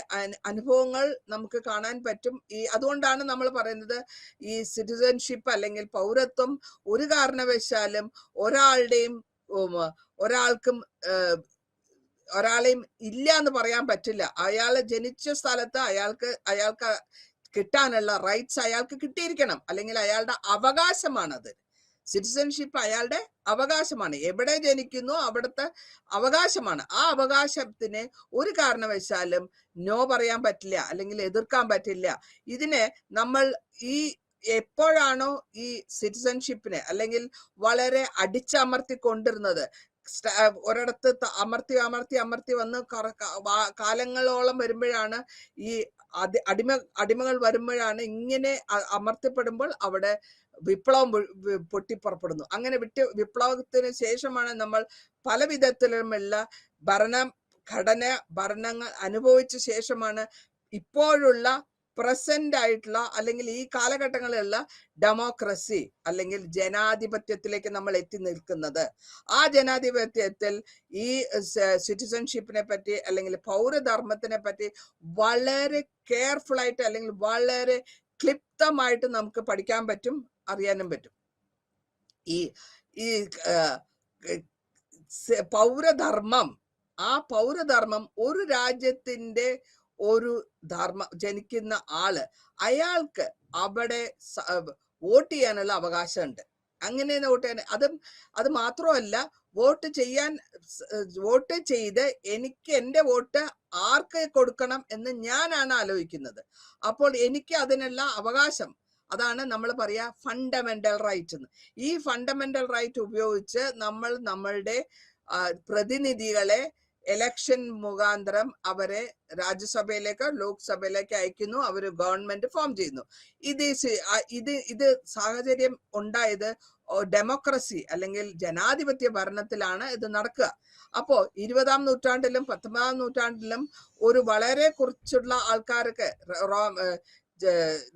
അനുഭവങ്ങൾ നമുക്ക് കാണാൻ പറ്റും. അതുകൊണ്ടാണ് നമ്മൾ പറയുന്നത്, ഈ സിറ്റിസൺഷിപ്പ് അല്ലെങ്കിൽ പൗരത്വം ഒരു കാരണവശാലും ഒരാളെയും ഇല്ല എന്ന് പറയാൻ പറ്റില്ല. അയാൾ ജനിച്ച സ്ഥലത്ത് അയാൾക്ക് കിട്ടാനുള്ള റൈറ്റ്സ് അയാൾക്ക് കിട്ടിയിരിക്കണം, അല്ലെങ്കിൽ അയാളുടെ അവകാശമാണത്. സിറ്റിസൺഷിപ്പ് അയാളുടെ അവകാശമാണ്. എവിടെ ജനിക്കുന്നു അവിടുത്തെ അവകാശമാണ്. ആ അവകാശത്തിന് ഒരു കാരണവശാലും നോ പറയാൻ പറ്റില്ല, അല്ലെങ്കിൽ എതിർക്കാൻ പറ്റില്ല. ഇതിനെ നമ്മൾ എപ്പോഴാണോ ഈ സിറ്റിസൺഷിപ്പിനെ അല്ലെങ്കിൽ വളരെ അടിച്ചമർത്തിക്കൊണ്ടിരുന്നത്, ഒരിടത്ത് അമർത്തി വന്ന് കാലങ്ങളോളം വരുമ്പോഴാണ് ഈ അടിമകൾ വരുമ്പോഴാണ് ഇങ്ങനെ അമർത്തിപ്പെടുമ്പോൾ അവിടെ വിപ്ലവം പൊട്ടിപ്പുറപ്പെടുന്നു. അങ്ങനെ വിപ്ലവത്തിന് ശേഷമാണ് നമ്മൾ പല വിധത്തിലുമുള്ള ഭരണങ്ങൾ അനുഭവിച്ച ശേഷമാണ് ഇപ്പോഴുള്ള പ്രസന്റ് ആയിട്ടുള്ള അല്ലെങ്കിൽ ഈ കാലഘട്ടങ്ങളിലുള്ള ഡെമോക്രസി അല്ലെങ്കിൽ ജനാധിപത്യത്തിലേക്ക് നമ്മൾ എത്തി നിൽക്കുന്നത്. ആ ജനാധിപത്യത്തിൽ ഈ സിറ്റിസൺഷിപ്പിനെ പറ്റി അല്ലെങ്കിൽ പൗരധർമ്മത്തിനെ പറ്റി വളരെ കെയർഫുൾ ആയിട്ട് അല്ലെങ്കിൽ വളരെ ക്ലിപ്തമായിട്ട് നമുക്ക് പഠിക്കാൻ പറ്റും, അറിയാനും പറ്റും. ഈ പൗരധർമ്മം, ആ പൗരധർമ്മം ഒരു രാജ്യത്തിന്റെ ഒരു ജനിക്കുന്ന ആള് അയാൾക്ക് അവിടെ വോട്ട് ചെയ്യാനുള്ള അവകാശമുണ്ട്. അങ്ങനെ വോട്ട് ചെയ്യാൻ അത് മാത്രമല്ല, വോട്ട് ചെയ്ത് എനിക്ക് എൻ്റെ വോട്ട് ആർക്ക് കൊടുക്കണം എന്ന് ഞാനാണ് ആലോചിക്കുന്നത്. അപ്പോൾ എനിക്ക് അതിനുള്ള അവകാശം, അതാണ് നമ്മൾ പറയാ ഫണ്ടമെന്റൽ റൈറ്റ് എന്ന്. ഈ ഫണ്ടമെന്റൽ റൈറ്റ് ഉപയോഗിച്ച് നമ്മൾ നമ്മളുടെ പ്രതിനിധികളെ ഇലക്ഷൻ മുഖാന്തരം അവരെ രാജ്യസഭയിലേക്ക് ലോക്സഭയിലേക്ക് അയക്കുന്നു, അവര് ഗവൺമെന്റ് ഫോം ചെയ്യുന്നു. ഇത് സാഹചര്യം ഉണ്ടായത് ഡെമോക്രസി അല്ലെങ്കിൽ ജനാധിപത്യ ഭരണത്തിലാണ് ഇത് നടക്കുക. അപ്പോ 20-ാം നൂറ്റാണ്ടിലും 19-ാം നൂറ്റാണ്ടിലും ഒരു വളരെ കുറച്ചുള്ള ആൾക്കാർക്ക്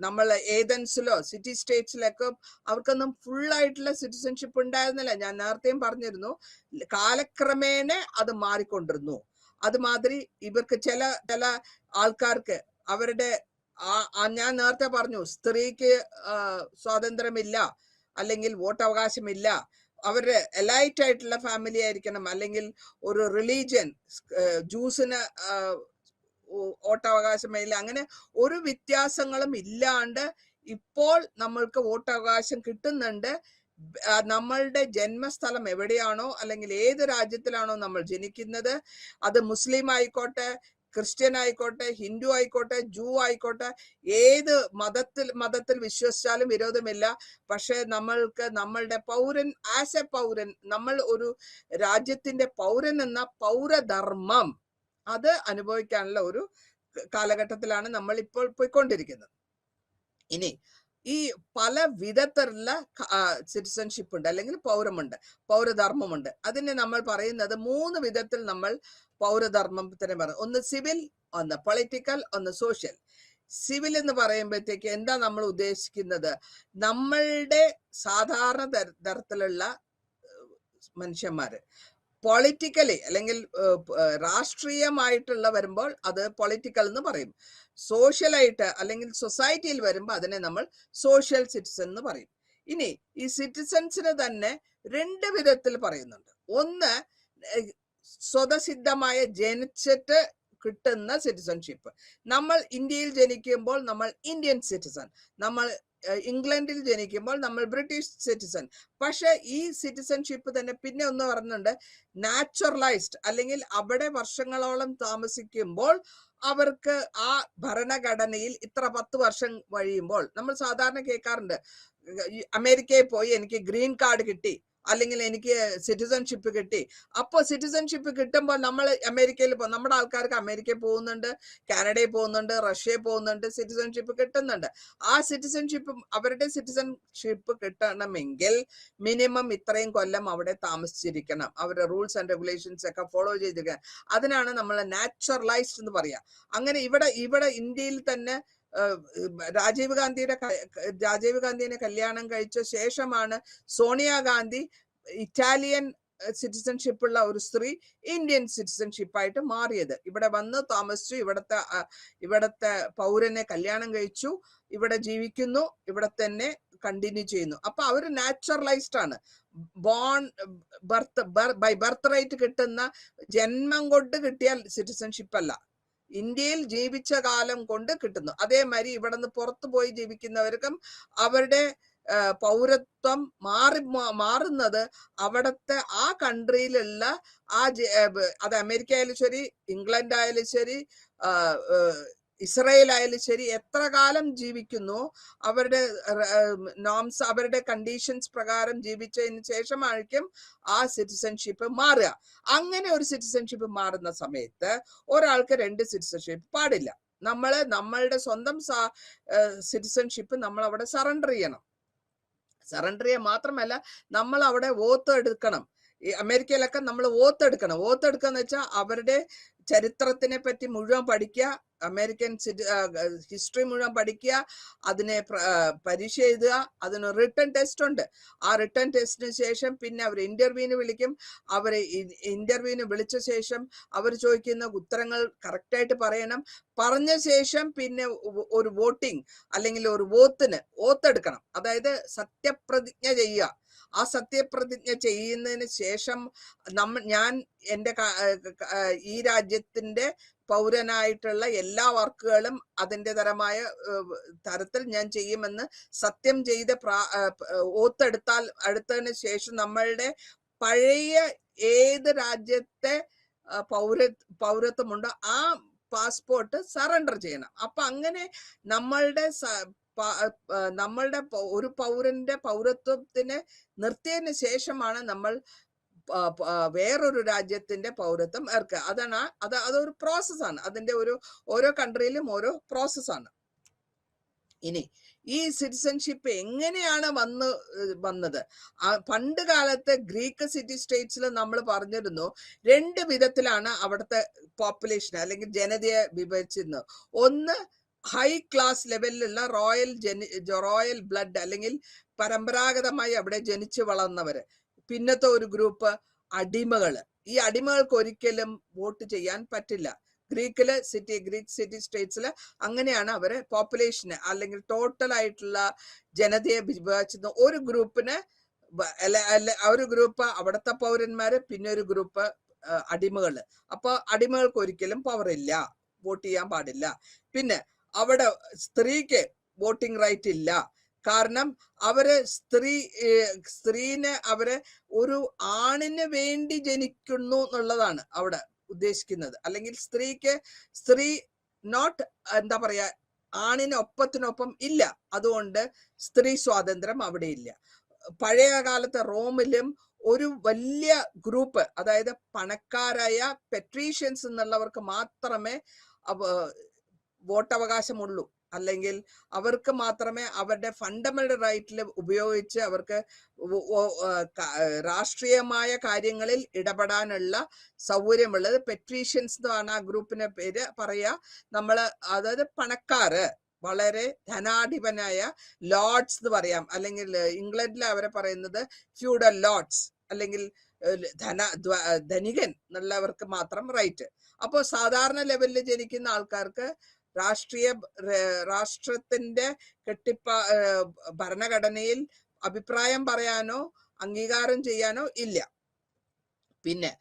നമ്മൾ ഏതൻസിലോ സിറ്റി സ്റ്റേറ്റ്സിലൊക്കെ അവർക്കൊന്നും ഫുൾ ആയിട്ടുള്ള സിറ്റിസൺഷിപ്പ് ഉണ്ടായിരുന്നില്ല. ഞാൻ നേരത്തെയും പറഞ്ഞിരുന്നു, കാലക്രമേണ അത് മാറിക്കൊണ്ടിരുന്നു. അതുമാതിരി ഇവർക്ക് ചില ആൾക്കാർക്ക് അവരുടെ ഞാൻ നേരത്തെ പറഞ്ഞു, സ്ത്രീക്ക് സ്വാതന്ത്ര്യമില്ല അല്ലെങ്കിൽ വോട്ടവകാശമില്ല, അവരുടെ എലൈറ്റ് ആയിട്ടുള്ള ഫാമിലി ആയിരിക്കണം, അല്ലെങ്കിൽ ഒരു റിലീജിയൻ, ജൂസിന് വോട്ടവകാശമില്ല. അങ്ങനെ ഒരു വ്യത്യാസങ്ങളും ഇല്ലാണ്ട് ഇപ്പോൾ നമ്മൾക്ക് വോട്ടവകാശം കിട്ടുന്നുണ്ട്. നമ്മളുടെ ജന്മസ്ഥലം എവിടെയാണോ അല്ലെങ്കിൽ ഏത് രാജ്യത്തിലാണോ നമ്മൾ ജനിക്കുന്നത്, അത് മുസ്ലിം ആയിക്കോട്ടെ, ക്രിസ്ത്യൻ ആയിക്കോട്ടെ, ഹിന്ദു ആയിക്കോട്ടെ, ജൂ ആയിക്കോട്ടെ, ഏത് മതത്തിൽ വിശ്വസിച്ചാലും വിരോധമില്ല. പക്ഷെ നമ്മൾക്ക് നമ്മളുടെ പൗരൻ, ആസ് എ പൗരൻ, നമ്മൾ ഒരു രാജ്യത്തിന്റെ പൗരൻ എന്ന പൗരധർമ്മം അത് അനുഭവിക്കാനുള്ള ഒരു കാലഘട്ടത്തിലാണ് നമ്മൾ ഇപ്പോൾ പോയിക്കൊണ്ടിരിക്കുന്നത്. ഇനി ഈ പല വിധത്തിലുള്ള സിറ്റിസൺഷിപ്പ് ഉണ്ട്, അല്ലെങ്കിൽ പൗരധർമ്മമുണ്ട്. അതിനെ നമ്മൾ പറയുന്നത് 3 വിധത്തിൽ നമ്മൾ പൗരധർമ്മത്തിനെ പറയും. ഒന്ന് സിവിൽ, ഒന്ന് പൊളിറ്റിക്കൽ, ഒന്ന് സോഷ്യൽ. സിവിൽ എന്ന് പറയുമ്പോഴത്തേക്ക് എന്താ നമ്മൾ ഉദ്ദേശിക്കുന്നത്? നമ്മളുടെ സാധാരണ തരത്തിലുള്ള മനുഷ്യന്മാര്. പൊളിറ്റിക്കലി അല്ലെങ്കിൽ രാഷ്ട്രീയമായിട്ടുള്ള വരുമ്പോൾ അത് പൊളിറ്റിക്കൽ എന്ന് പറയും. സോഷ്യലായിട്ട് അല്ലെങ്കിൽ സൊസൈറ്റിയിൽ വരുമ്പോൾ അതിനെ നമ്മൾ സോഷ്യൽ സിറ്റിസൺ എന്ന് പറയും. ഇനി ഈ സിറ്റിസൺസിന് തന്നെ 2 വിധത്തിൽ പറയുന്നുണ്ട്. ഒന്ന് സ്വതസിദ്ധമായ ജനിച്ചിട്ട് കിട്ടുന്ന സിറ്റിസൺഷിപ്പ്. നമ്മൾ ഇന്ത്യയിൽ ജനിക്കുമ്പോൾ നമ്മൾ ഇന്ത്യൻ സിറ്റിസൺ, നമ്മൾ ഇംഗ്ലണ്ടിൽ ജനിക്കുമ്പോൾ നമ്മൾ ബ്രിട്ടീഷ് സിറ്റിസൺ. പക്ഷെ ഈ സിറ്റിസൺഷിപ്പ് തന്നെ പിന്നെ ഒന്ന് പറയുന്നുണ്ട് നാച്ചുറലൈസ്ഡ്, അല്ലെങ്കിൽ അവിടെ വർഷങ്ങളോളം താമസിക്കുമ്പോൾ അവർക്ക് ആ ഭരണഘടനയിൽ ഇത്ര 10 വർഷം കഴിയുമ്പോൾ, നമ്മൾ സാധാരണ കേൾക്കാറുണ്ട് അമേരിക്കയിൽ പോയി എനിക്ക് ഗ്രീൻ കാർഡ് കിട്ടി, അല്ലെങ്കിൽ എനിക്ക് സിറ്റിസൺഷിപ്പ് കിട്ടി. അപ്പോൾ സിറ്റിസൺഷിപ്പ് കിട്ടുമ്പോൾ നമ്മൾ അമേരിക്കയിൽ നമ്മുടെ ആൾക്കാർക്ക് അമേരിക്കയിൽ പോകുന്നുണ്ട്, കാനഡയിൽ പോകുന്നുണ്ട്, റഷ്യയിൽ പോകുന്നുണ്ട്, സിറ്റിസൺഷിപ്പ് കിട്ടുന്നുണ്ട്. ആ സിറ്റിസൺഷിപ്പ്, അവരുടെ സിറ്റിസൺഷിപ്പ് കിട്ടണമെങ്കിൽ മിനിമം ഇത്രയും കൊല്ലം അവിടെ താമസിച്ചിരിക്കണം, അവരുടെ റൂൾസ് ആൻഡ് റെഗുലേഷൻസ് ഒക്കെ ഫോളോ ചെയ്തിരിക്കണം. അതിനാണ് നമ്മൾ നാച്ചുറലൈസ്ഡ് എന്ന് പറയുക. അങ്ങനെ ഇവിടെ ഇന്ത്യയിൽ തന്നെ രാജീവ് ഗാന്ധിനെ കല്യാണം കഴിച്ച ശേഷമാണ് സോണിയാഗാന്ധി ഇറ്റാലിയൻ സിറ്റിസൺഷിപ്പ് ഉള്ള ഒരു സ്ത്രീ ഇന്ത്യൻ സിറ്റിസൺഷിപ്പായിട്ട് മാറിയത്. ഇവിടെ വന്ന് താമസിച്ചു, ഇവിടത്തെ പൗരനെ കല്യാണം കഴിച്ചു, ഇവിടെ ജീവിക്കുന്നു, ഇവിടെ തന്നെ കണ്ടിന്യൂ ചെയ്യുന്നു. അപ്പൊ അവര് നാച്ചുറലൈസ്ഡ് ആണ്. ബൈ ബർത്ത് റൈറ്റ് കിട്ടുന്ന, ജന്മം കൊണ്ട് കിട്ടിയ സിറ്റിസൺഷിപ്പ് അല്ല, ഇന്ത്യയിൽ ജീവിച്ച കാലം കൊണ്ട് കിട്ടുന്നു. അതേമാതിരി ഇവിടെ നിന്ന് പുറത്തു പോയി ജീവിക്കുന്നവർക്കും അവരുടെ പൗരത്വം മാറുന്നത് അവിടത്തെ ആ കൺട്രിയിലുള്ള അത് അമേരിക്ക ആയാലും ശരി, ഇംഗ്ലണ്ട് ആയാലും ശരി, ഇസ്രായേൽ ആയാലും ശരി, എത്ര കാലം ജീവിക്കുന്നു അവരുടെ നോംസ്, അവരുടെ കണ്ടീഷൻസ് പ്രകാരം ജീവിച്ചതിന് ശേഷമായിരിക്കും ആ സിറ്റിസൺഷിപ്പ് മാറുക. അങ്ങനെ ഒരു സിറ്റിസൺഷിപ്പ് മാറുന്ന സമയത്ത് ഒരാൾക്ക് 2 സിറ്റിസൺഷിപ്പ് പാടില്ല. നമ്മളുടെ സ്വന്തം സിറ്റിസൺഷിപ്പ് നമ്മൾ അവിടെ സറണ്ടർ ചെയ്യണം. സറണ്ടർ ചെയ്യാൻ മാത്രമല്ല, നമ്മൾ അവിടെ വോട്ട് എടുക്കണം. ഈ അമേരിക്കയിലൊക്കെ നമ്മൾ വോട്ട് എടുക്കണം. വോട്ട് എടുക്കാന്ന് വെച്ചാൽ അവരുടെ ചരിത്രത്തിനെ പറ്റി മുഴുവൻ പഠിക്കുക, അമേരിക്കൻ ഹിസ്റ്ററി മുഴുവൻ പഠിക്കുക, അതിനെ പരീക്ഷ എഴുതുക. അതിന് റിട്ടേൺ ടെസ്റ്റ് ഉണ്ട്. ആ റിട്ടേൺ ടെസ്റ്റിന് ശേഷം പിന്നെ അവർ ഇന്റർവ്യൂവിന് വിളിക്കും. അവരെ ഇന്റർവ്യൂവിന് വിളിച്ച ശേഷം അവർ ചോദിക്കുന്ന ഉത്തരങ്ങൾ കറക്റ്റായിട്ട് പറയണം. പറഞ്ഞ ശേഷം പിന്നെ ഒരു വോട്ടിംഗ് അല്ലെങ്കിൽ ഒരു വോത്തെടുക്കണം. അതായത് സത്യപ്രതിജ്ഞ ചെയ്യുക. ആ സത്യപ്രതിജ്ഞ ചെയ്യുന്നതിന് ശേഷം ഞാൻ എൻ്റെ ഈ രാജ്യത്തിന്റെ പൗരനായിട്ടുള്ള എല്ലാ വർക്കുകളും അതിൻ്റെ തരത്തിൽ ഞാൻ ചെയ്യുമെന്ന് സത്യം ചെയ്ത് എടുത്തതിന് ശേഷം നമ്മളുടെ പഴയ ഏത് രാജ്യത്തെ പൗരത്വമുണ്ടോ ആ പാസ്പോർട്ട് സറണ്ടർ ചെയ്യണം. അപ്പൊ അങ്ങനെ നമ്മളുടെ ഒരു പൗരന്റെ പൗരത്വത്തിനെ നിർത്തിയതിന് ശേഷമാണ് നമ്മൾ വേറൊരു രാജ്യത്തിന്റെ പൗരത്വം ഏർക്കുക. അതൊരു പ്രോസസ്സാണ്. അതിന്റെ ഓരോ കൺട്രിയിലും ഓരോ പ്രോസസ്സാണ്. ഇനി ഈ സിറ്റിസൺഷിപ്പ് എങ്ങനെയാണ് വന്നത്? പണ്ട് കാലത്ത് ഗ്രീക്ക് സിറ്റി സ്റ്റേറ്റ്സിൽ നമ്മൾ പറഞ്ഞിരുന്നു 2 വിധത്തിലാണ് അവിടുത്തെ പോപ്പുലേഷൻ അല്ലെങ്കിൽ ജനതയെ വിഭജിച്ചിരുന്നത്. ഒന്ന് ഹൈ ക്ലാസ് ലെവലിലുള്ള റോയൽ ബ്ലഡ് അല്ലെങ്കിൽ പരമ്പരാഗതമായി അവിടെ ജനിച്ചു വളർന്നവര്. പിന്നത്തെ ഒരു ഗ്രൂപ്പ് അടിമകള്. ഈ അടിമകൾക്ക് ഒരിക്കലും വോട്ട് ചെയ്യാൻ പറ്റില്ല. ഗ്രീക്ക് സിറ്റി സ്റ്റേറ്റ്സില് അങ്ങനെയാണ് അവര് പോപ്പുലേഷന് അല്ലെങ്കിൽ ടോട്ടൽ ആയിട്ടുള്ള ജനതയെ വിഭജിച്ചിരുന്ന. ഒരു ഗ്രൂപ്പ് അവിടുത്തെ പൗരന്മാര്, പിന്നെ ഒരു ഗ്രൂപ്പ് അടിമകള്. അപ്പൊ അടിമകൾക്ക് ഒരിക്കലും പവർ ഇല്ല, വോട്ട് ചെയ്യാൻ പാടില്ല. പിന്നെ അവിടെ സ്ത്രീക്ക് വോട്ടിംഗ് റൈറ്റ് ഇല്ല. കാരണം അവര് സ്ത്രീനെ അവര് ഒരു ആണിന് വേണ്ടി ജനിക്കുന്നു എന്നുള്ളതാണ് അവിടെ ഉദ്ദേശിക്കുന്നത്. അല്ലെങ്കിൽ സ്ത്രീ നോട്ട് എന്താ പറയാ, ആണിന് ഒപ്പത്തിനൊപ്പം ഇല്ല. അതുകൊണ്ട് സ്ത്രീ സ്വാതന്ത്ര്യം അവിടെ ഇല്ല. പഴയ കാലത്തെ റോമിലും ഒരു വലിയ ഗ്രൂപ്പ്, അതായത് പണക്കാരായ പെട്രീഷ്യൻസ് എന്നുള്ളവർക്ക് മാത്രമേ വോട്ടവകാശമുള്ളൂ. അല്ലെങ്കിൽ അവർക്ക് മാത്രമേ അവരുടെ ഫണ്ടമെന്റൽ റൈറ്റിൽ ഉപയോഗിച്ച് അവർക്ക് രാഷ്ട്രീയമായ കാര്യങ്ങളിൽ ഇടപെടാനുള്ള സൗകര്യമുള്ളത്. പെട്രീഷ്യൻസ് എന്നാണ് ആ ഗ്രൂപ്പിന്റെ പേര് പറയാ. നമ്മള് അതായത് പണക്കാര്, വളരെ ധനാധിപനായ ലോർഡ്സ് എന്ന് പറയാം, അല്ലെങ്കിൽ ഇംഗ്ലണ്ടിൽ അവരെ പറയുന്നത് ഫ്യൂഡൽ ലോർഡ്സ്, അല്ലെങ്കിൽ ധനികൻ എന്നുള്ളവർക്ക് മാത്രം റൈറ്റ്. അപ്പോൾ സാധാരണ ലെവലിൽ ജനിക്കുന്ന ആൾക്കാർക്ക് രാഷ്ട്രത്തിന്റെ ഭരണഘടനയിൽ അഭിപ്രായം പറയാനോ അംഗീകാരം ചെയ്യാനോ ഇല്ല. പിന്നെ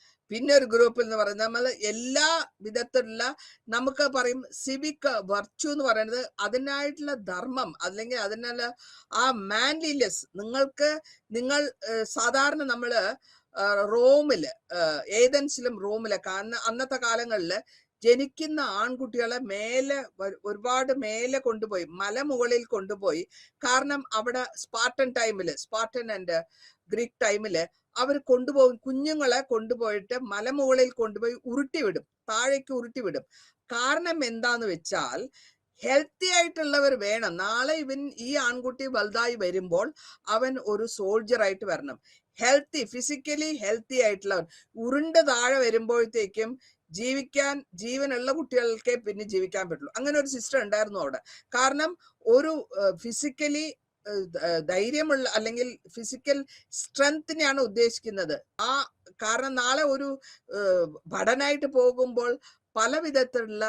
ഒരു ഗ്രൂപ്പ് എന്ന് പറയുന്നത് നമ്മൾ എല്ലാ വിധത്തിലുള്ള, നമുക്ക് പറയും സിവിക് വെർച്യു എന്ന് പറയുന്നത് അതിനായിട്ടുള്ള ധർമ്മം, അല്ലെങ്കിൽ അതിനുള്ള ആ മാൻലിനെസ്. നിങ്ങൾ സാധാരണ നമ്മള് റോമില്, ഏതൻസിലും റോമില് അന്നത്തെ കാലങ്ങളില് ജനിക്കുന്ന ആൺകുട്ടികളെ ഒരുപാട് മേലെ കൊണ്ടുപോയി, മലമുകളിൽ കൊണ്ടുപോയി. കാരണം അവിടെ സ്പാർട്ടൻ ആൻഡ് ഗ്രീക്ക് ടൈമില് അവർ കൊണ്ടുപോകും, കുഞ്ഞുങ്ങളെ കൊണ്ടുപോയിട്ട് മലമുകളിൽ കൊണ്ടുപോയി ഉരുട്ടിവിടും, താഴേക്ക് ഉരുട്ടിവിടും. കാരണം എന്താന്ന് വെച്ചാൽ ഹെൽത്തി ആയിട്ടുള്ളവർ വേണം. നാളെ ഈ ആൺകുട്ടി വലുതായി വരുമ്പോൾ അവൻ ഒരു സോൾജർ ആയിട്ട് വരണം. ഫിസിക്കലി ഹെൽത്തി ആയിട്ടുള്ളവർ. ഉരുണ്ട് താഴെ വരുമ്പോഴത്തേക്കും ജീവനുള്ള കുട്ടികൾക്കേ പിന്നെ ജീവിക്കാൻ പറ്റുള്ളൂ. അങ്ങനെ ഒരു സിസ്റ്റം ഉണ്ടായിരുന്നു അവിടെ. കാരണം ഒരു ഫിസിക്കലി ധൈര്യമുള്ള അല്ലെങ്കിൽ ഫിസിക്കൽ സ്ട്രെങ്ത്തിനെയാണ് ഉദ്ദേശിക്കുന്നത്. കാരണം നാളെ ഒരു ഭടനായിട്ട് പോകുമ്പോൾ പല വിധത്തിലുള്ള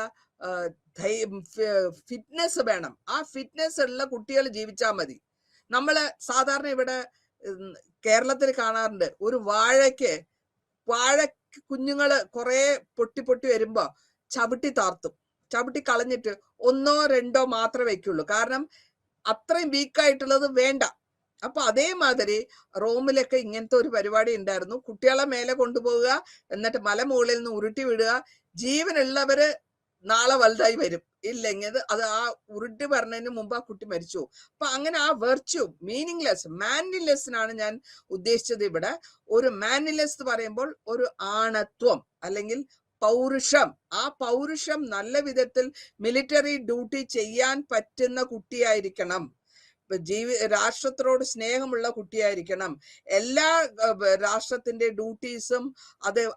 ഫിറ്റ്നസ് വേണം. ആ ഫിറ്റ്നസ് ഉള്ള കുട്ടികൾ ജീവിച്ചാൽ മതി. നമ്മള് സാധാരണ ഇവിടെ കേരളത്തിൽ കാണാറുണ്ട്, ഒരു വാഴ കുഞ്ഞുങ്ങള് കുറെ പൊട്ടി വരുമ്പോ ചവിട്ടി കളഞ്ഞിട്ട് 1 or 2 മാത്രമേ വെക്കുള്ളൂ. കാരണം അത്രയും വീക്കായിട്ടുള്ളത് വേണ്ട. അപ്പൊ അതേമാതിരി റോമിലൊക്കെ ഇങ്ങനത്തെ ഒരു പരിപാടി ഉണ്ടായിരുന്നു. കുട്ടികളെ മേലെ കൊണ്ടുപോവുക, എന്നിട്ട് മലമുകളിൽ നിന്ന് ഉരുട്ടി വിടുക. ജീവനുള്ളവര് നാളെ വലുതായി വരും, ഇല്ലെങ്കിൽ അത് ആ ഉരുട്ടി പറഞ്ഞതിന് മുമ്പ് ആ കുട്ടി മരിച്ചു. അപ്പൊ അങ്ങനെ ആ വെർച്യു മാൻലിനെസ്സിനാണ് ഞാൻ ഉദ്ദേശിച്ചത് ഇവിടെ. ഒരു മാൻലിനെസ് എന്ന് പറയുമ്പോൾ ഒരു ആണത്വം അല്ലെങ്കിൽ പൗരുഷം. ആ പൗരുഷം നല്ല വിധത്തിൽ മിലിറ്ററി ഡ്യൂട്ടി ചെയ്യാൻ പറ്റുന്ന കുട്ടിയായിരിക്കണം. രാഷ്ട്രത്തിനോട് സ്നേഹമുള്ള കുട്ടിയായിരിക്കണം. എല്ലാ രാഷ്ട്രത്തിന്റെ ഡ്യൂട്ടീസും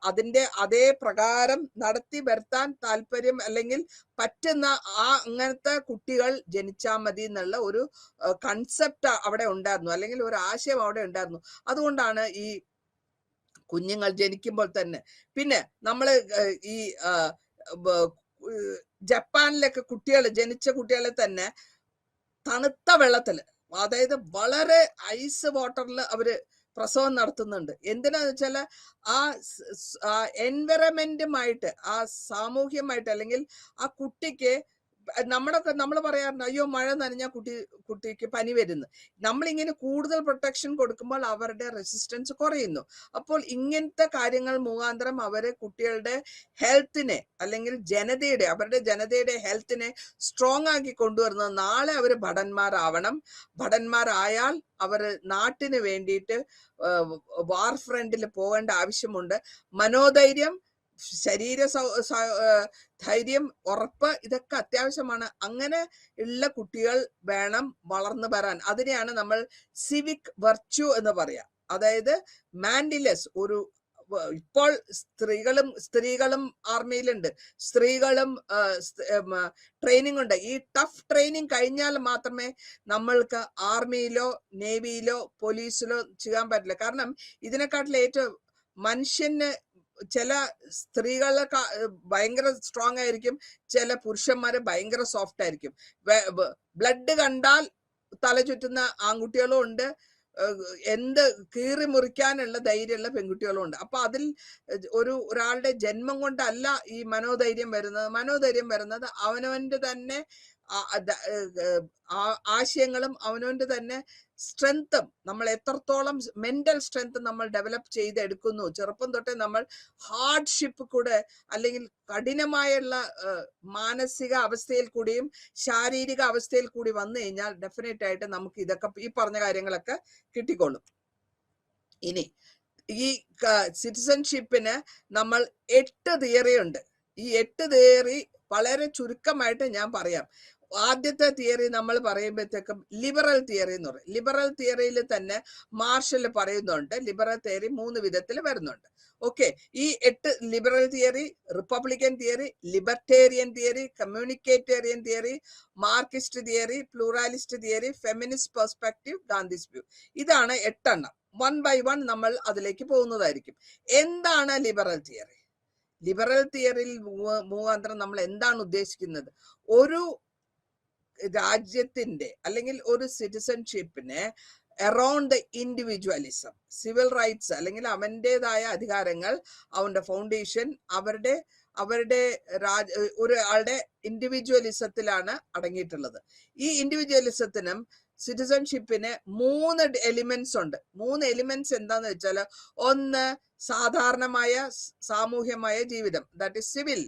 അതിന്റെ അതേ പ്രകാരം നടത്തി വരുത്താൻ താല്പര്യം അല്ലെങ്കിൽ പറ്റുന്ന അങ്ങനത്തെ കുട്ടികൾ ജനിച്ചാൽ മതി എന്നുള്ള ഒരു കൺസെപ്റ്റ് അവിടെ ഉണ്ടായിരുന്നു, അല്ലെങ്കിൽ ഒരു ആശയം അവിടെ ഉണ്ടായിരുന്നു. അതുകൊണ്ടാണ് ഈ കുഞ്ഞുങ്ങൾ ജനിക്കുമ്പോൾ തന്നെ. പിന്നെ നമ്മള് ഈ ജപ്പാനിലൊക്കെ ജനിച്ച കുട്ടികളെ തന്നെ തണുത്ത വെള്ളത്തില്, അതായത് വളരെ ഐസ് വാട്ടറിൽ അവര് പ്രസവം നടത്തുന്നുണ്ട്. എന്തിനാന്ന് വെച്ചാല് ആ എൻവയറമെന്റുമായിട്ട്, ആ സാമൂഹ്യമായിട്ട്, അല്ലെങ്കിൽ ആ കുട്ടിക്ക് നമ്മൾ പറയാറുണ്ട്, അയ്യോ മഴ നനഞ്ഞാൽ കുട്ടിക്ക് പനി വരുന്നു. നമ്മളിങ്ങനെ കൂടുതൽ പ്രൊട്ടക്ഷൻ കൊടുക്കുമ്പോൾ അവരുടെ റെസിസ്റ്റൻസ് കുറയുന്നു. അപ്പോൾ ഇങ്ങനത്തെ കാര്യങ്ങൾ മുഖാന്തരം അവര് കുട്ടികളുടെ ഹെൽത്തിനെ, അല്ലെങ്കിൽ അവരുടെ ജനതയുടെ ഹെൽത്തിനെ സ്ട്രോങ് ആക്കി കൊണ്ടുവരുന്നത്. നാളെ അവര് ഭടന്മാരായാൽ അവർ നാട്ടിന് വേണ്ടിയിട്ട് വാർ ഫ്രണ്ടിൽ പോകേണ്ട ആവശ്യമുണ്ട്. മനോധൈര്യം, ശരീര ധൈര്യം, ഉറപ്പ്, ഇതൊക്കെ അത്യാവശ്യമാണ്. അങ്ങനെ ഉള്ള കുട്ടികൾ വേണം വളർന്നു വരാൻ. അതിനെയാണ് നമ്മൾ സിവിക് വെർച്യു എന്ന് പറയാം. അതായത് മാൻലിനെസ്. ഇപ്പോൾ സ്ത്രീകളും ആർമിയിലുണ്ട്, സ്ത്രീകളും ട്രെയിനിങ് ഉണ്ട്. ഈ ടഫ് ട്രെയിനിങ് കഴിഞ്ഞാൽ മാത്രമേ നമ്മൾക്ക് ആർമിയിലോ നേവിയിലോ പോലീസിലോ ചെയ്യാൻ പറ്റില്ല. കാരണം ഇതിനെക്കാട്ടിൽ ഏറ്റവും മനുഷ്യന് ചില സ്ത്രീകളെ ഭയങ്കര സ്ട്രോങ് ആയിരിക്കും, ചില പുരുഷന്മാര് ഭയങ്കര സോഫ്റ്റ് ആയിരിക്കും. ബ്ലഡ് കണ്ടാൽ തല ചുറ്റുന്ന ആൺകുട്ടികളും ഉണ്ട്, എന്ത് കീറി മുറിക്കാനുള്ള ധൈര്യമുള്ള പെൺകുട്ടികളും ഉണ്ട്. അപ്പൊ അതിൽ ഒരാളുടെ ജന്മം കൊണ്ടല്ല ഈ മനോധൈര്യം വരുന്നത് അവനവന്റെ തന്നെ ആശയങ്ങളും അവനവന്റെ തന്നെ സ്ട്രെങ്ത്തും, നമ്മൾ എത്രത്തോളം മെന്റൽ സ്ട്രെങ്ത് നമ്മൾ ഡെവലപ്പ് ചെയ്തെടുക്കുന്നു. ചെറുപ്പം തൊട്ടേ നമ്മൾ ഹാർഡ്ഷിപ്പ് കൂടെ, അല്ലെങ്കിൽ കഠിനമായുള്ള മാനസിക അവസ്ഥയിൽ കൂടിയും ശാരീരിക അവസ്ഥയിൽ കൂടി വന്നു കഴിഞ്ഞാൽ ഡെഫിനറ്റ് ആയിട്ട് നമുക്ക് ഇതൊക്കെ ഈ പറഞ്ഞ കാര്യങ്ങളൊക്കെ കിട്ടിക്കൊള്ളും. ഇനി ഈ സിറ്റിസൺഷിപ്പിന് നമ്മൾ 8 തിയറി ഉണ്ട്. ഈ 8 തിയറി വളരെ ചുരുക്കമായിട്ട് ഞാൻ പറയാം. ആദ്യത്തെ തിയറി നമ്മൾ പറയുമ്പോഴത്തേക്കും ലിബറൽ തിയറി എന്ന് പറയും. ലിബറൽ തിയറിയിൽ തന്നെ മാർഷൽ പറയുന്നുണ്ട് ലിബറൽ തിയറി 3 വിധത്തിൽ വരുന്നുണ്ട്. ഓക്കെ, ഈ 8 liberal theory, republican theory, libertarian theory, communitarian theory, Marxist theory, pluralist theory, feminist perspective, Gandhi's view. ഇതാണ് 8 എണ്ണം. 1 by 1 നമ്മൾ അതിലേക്ക് പോകുന്നതായിരിക്കും. എന്താണ് ലിബറൽ തിയറി? ലിബറൽ തിയറിയിൽ മുഖാന്തരം നമ്മൾ എന്താണ് ഉദ്ദേശിക്കുന്നത്? ഒരു രാജ്യത്തിന്റെ അല്ലെങ്കിൽ ഒരു സിറ്റിസൺഷിപ്പിനെ around the individualism, civil rights അല്ലെങ്കിൽ അവൻ്റെതായ അധികാരങ്ങൾ, അവന്റെ ഫൗണ്ടേഷൻ, അവരുടെ ഒരാളുടെ ഇൻഡിവിജ്വലിസത്തിലാണ് അടങ്ങിയിട്ടുള്ളത്. ഈ ഇൻഡിവിജ്വലിസത്തിനും സിറ്റിസൺഷിപ്പിന് 3 എലിമെന്റ്സ് ഉണ്ട്. 3 എലിമെന്റ്സ് എന്താന്ന് വെച്ചാൽ, ഒന്ന് സാധാരണമായ സാമൂഹ്യമായ ജീവിതം, ദാറ്റ് ഇസ് സിവിൽ.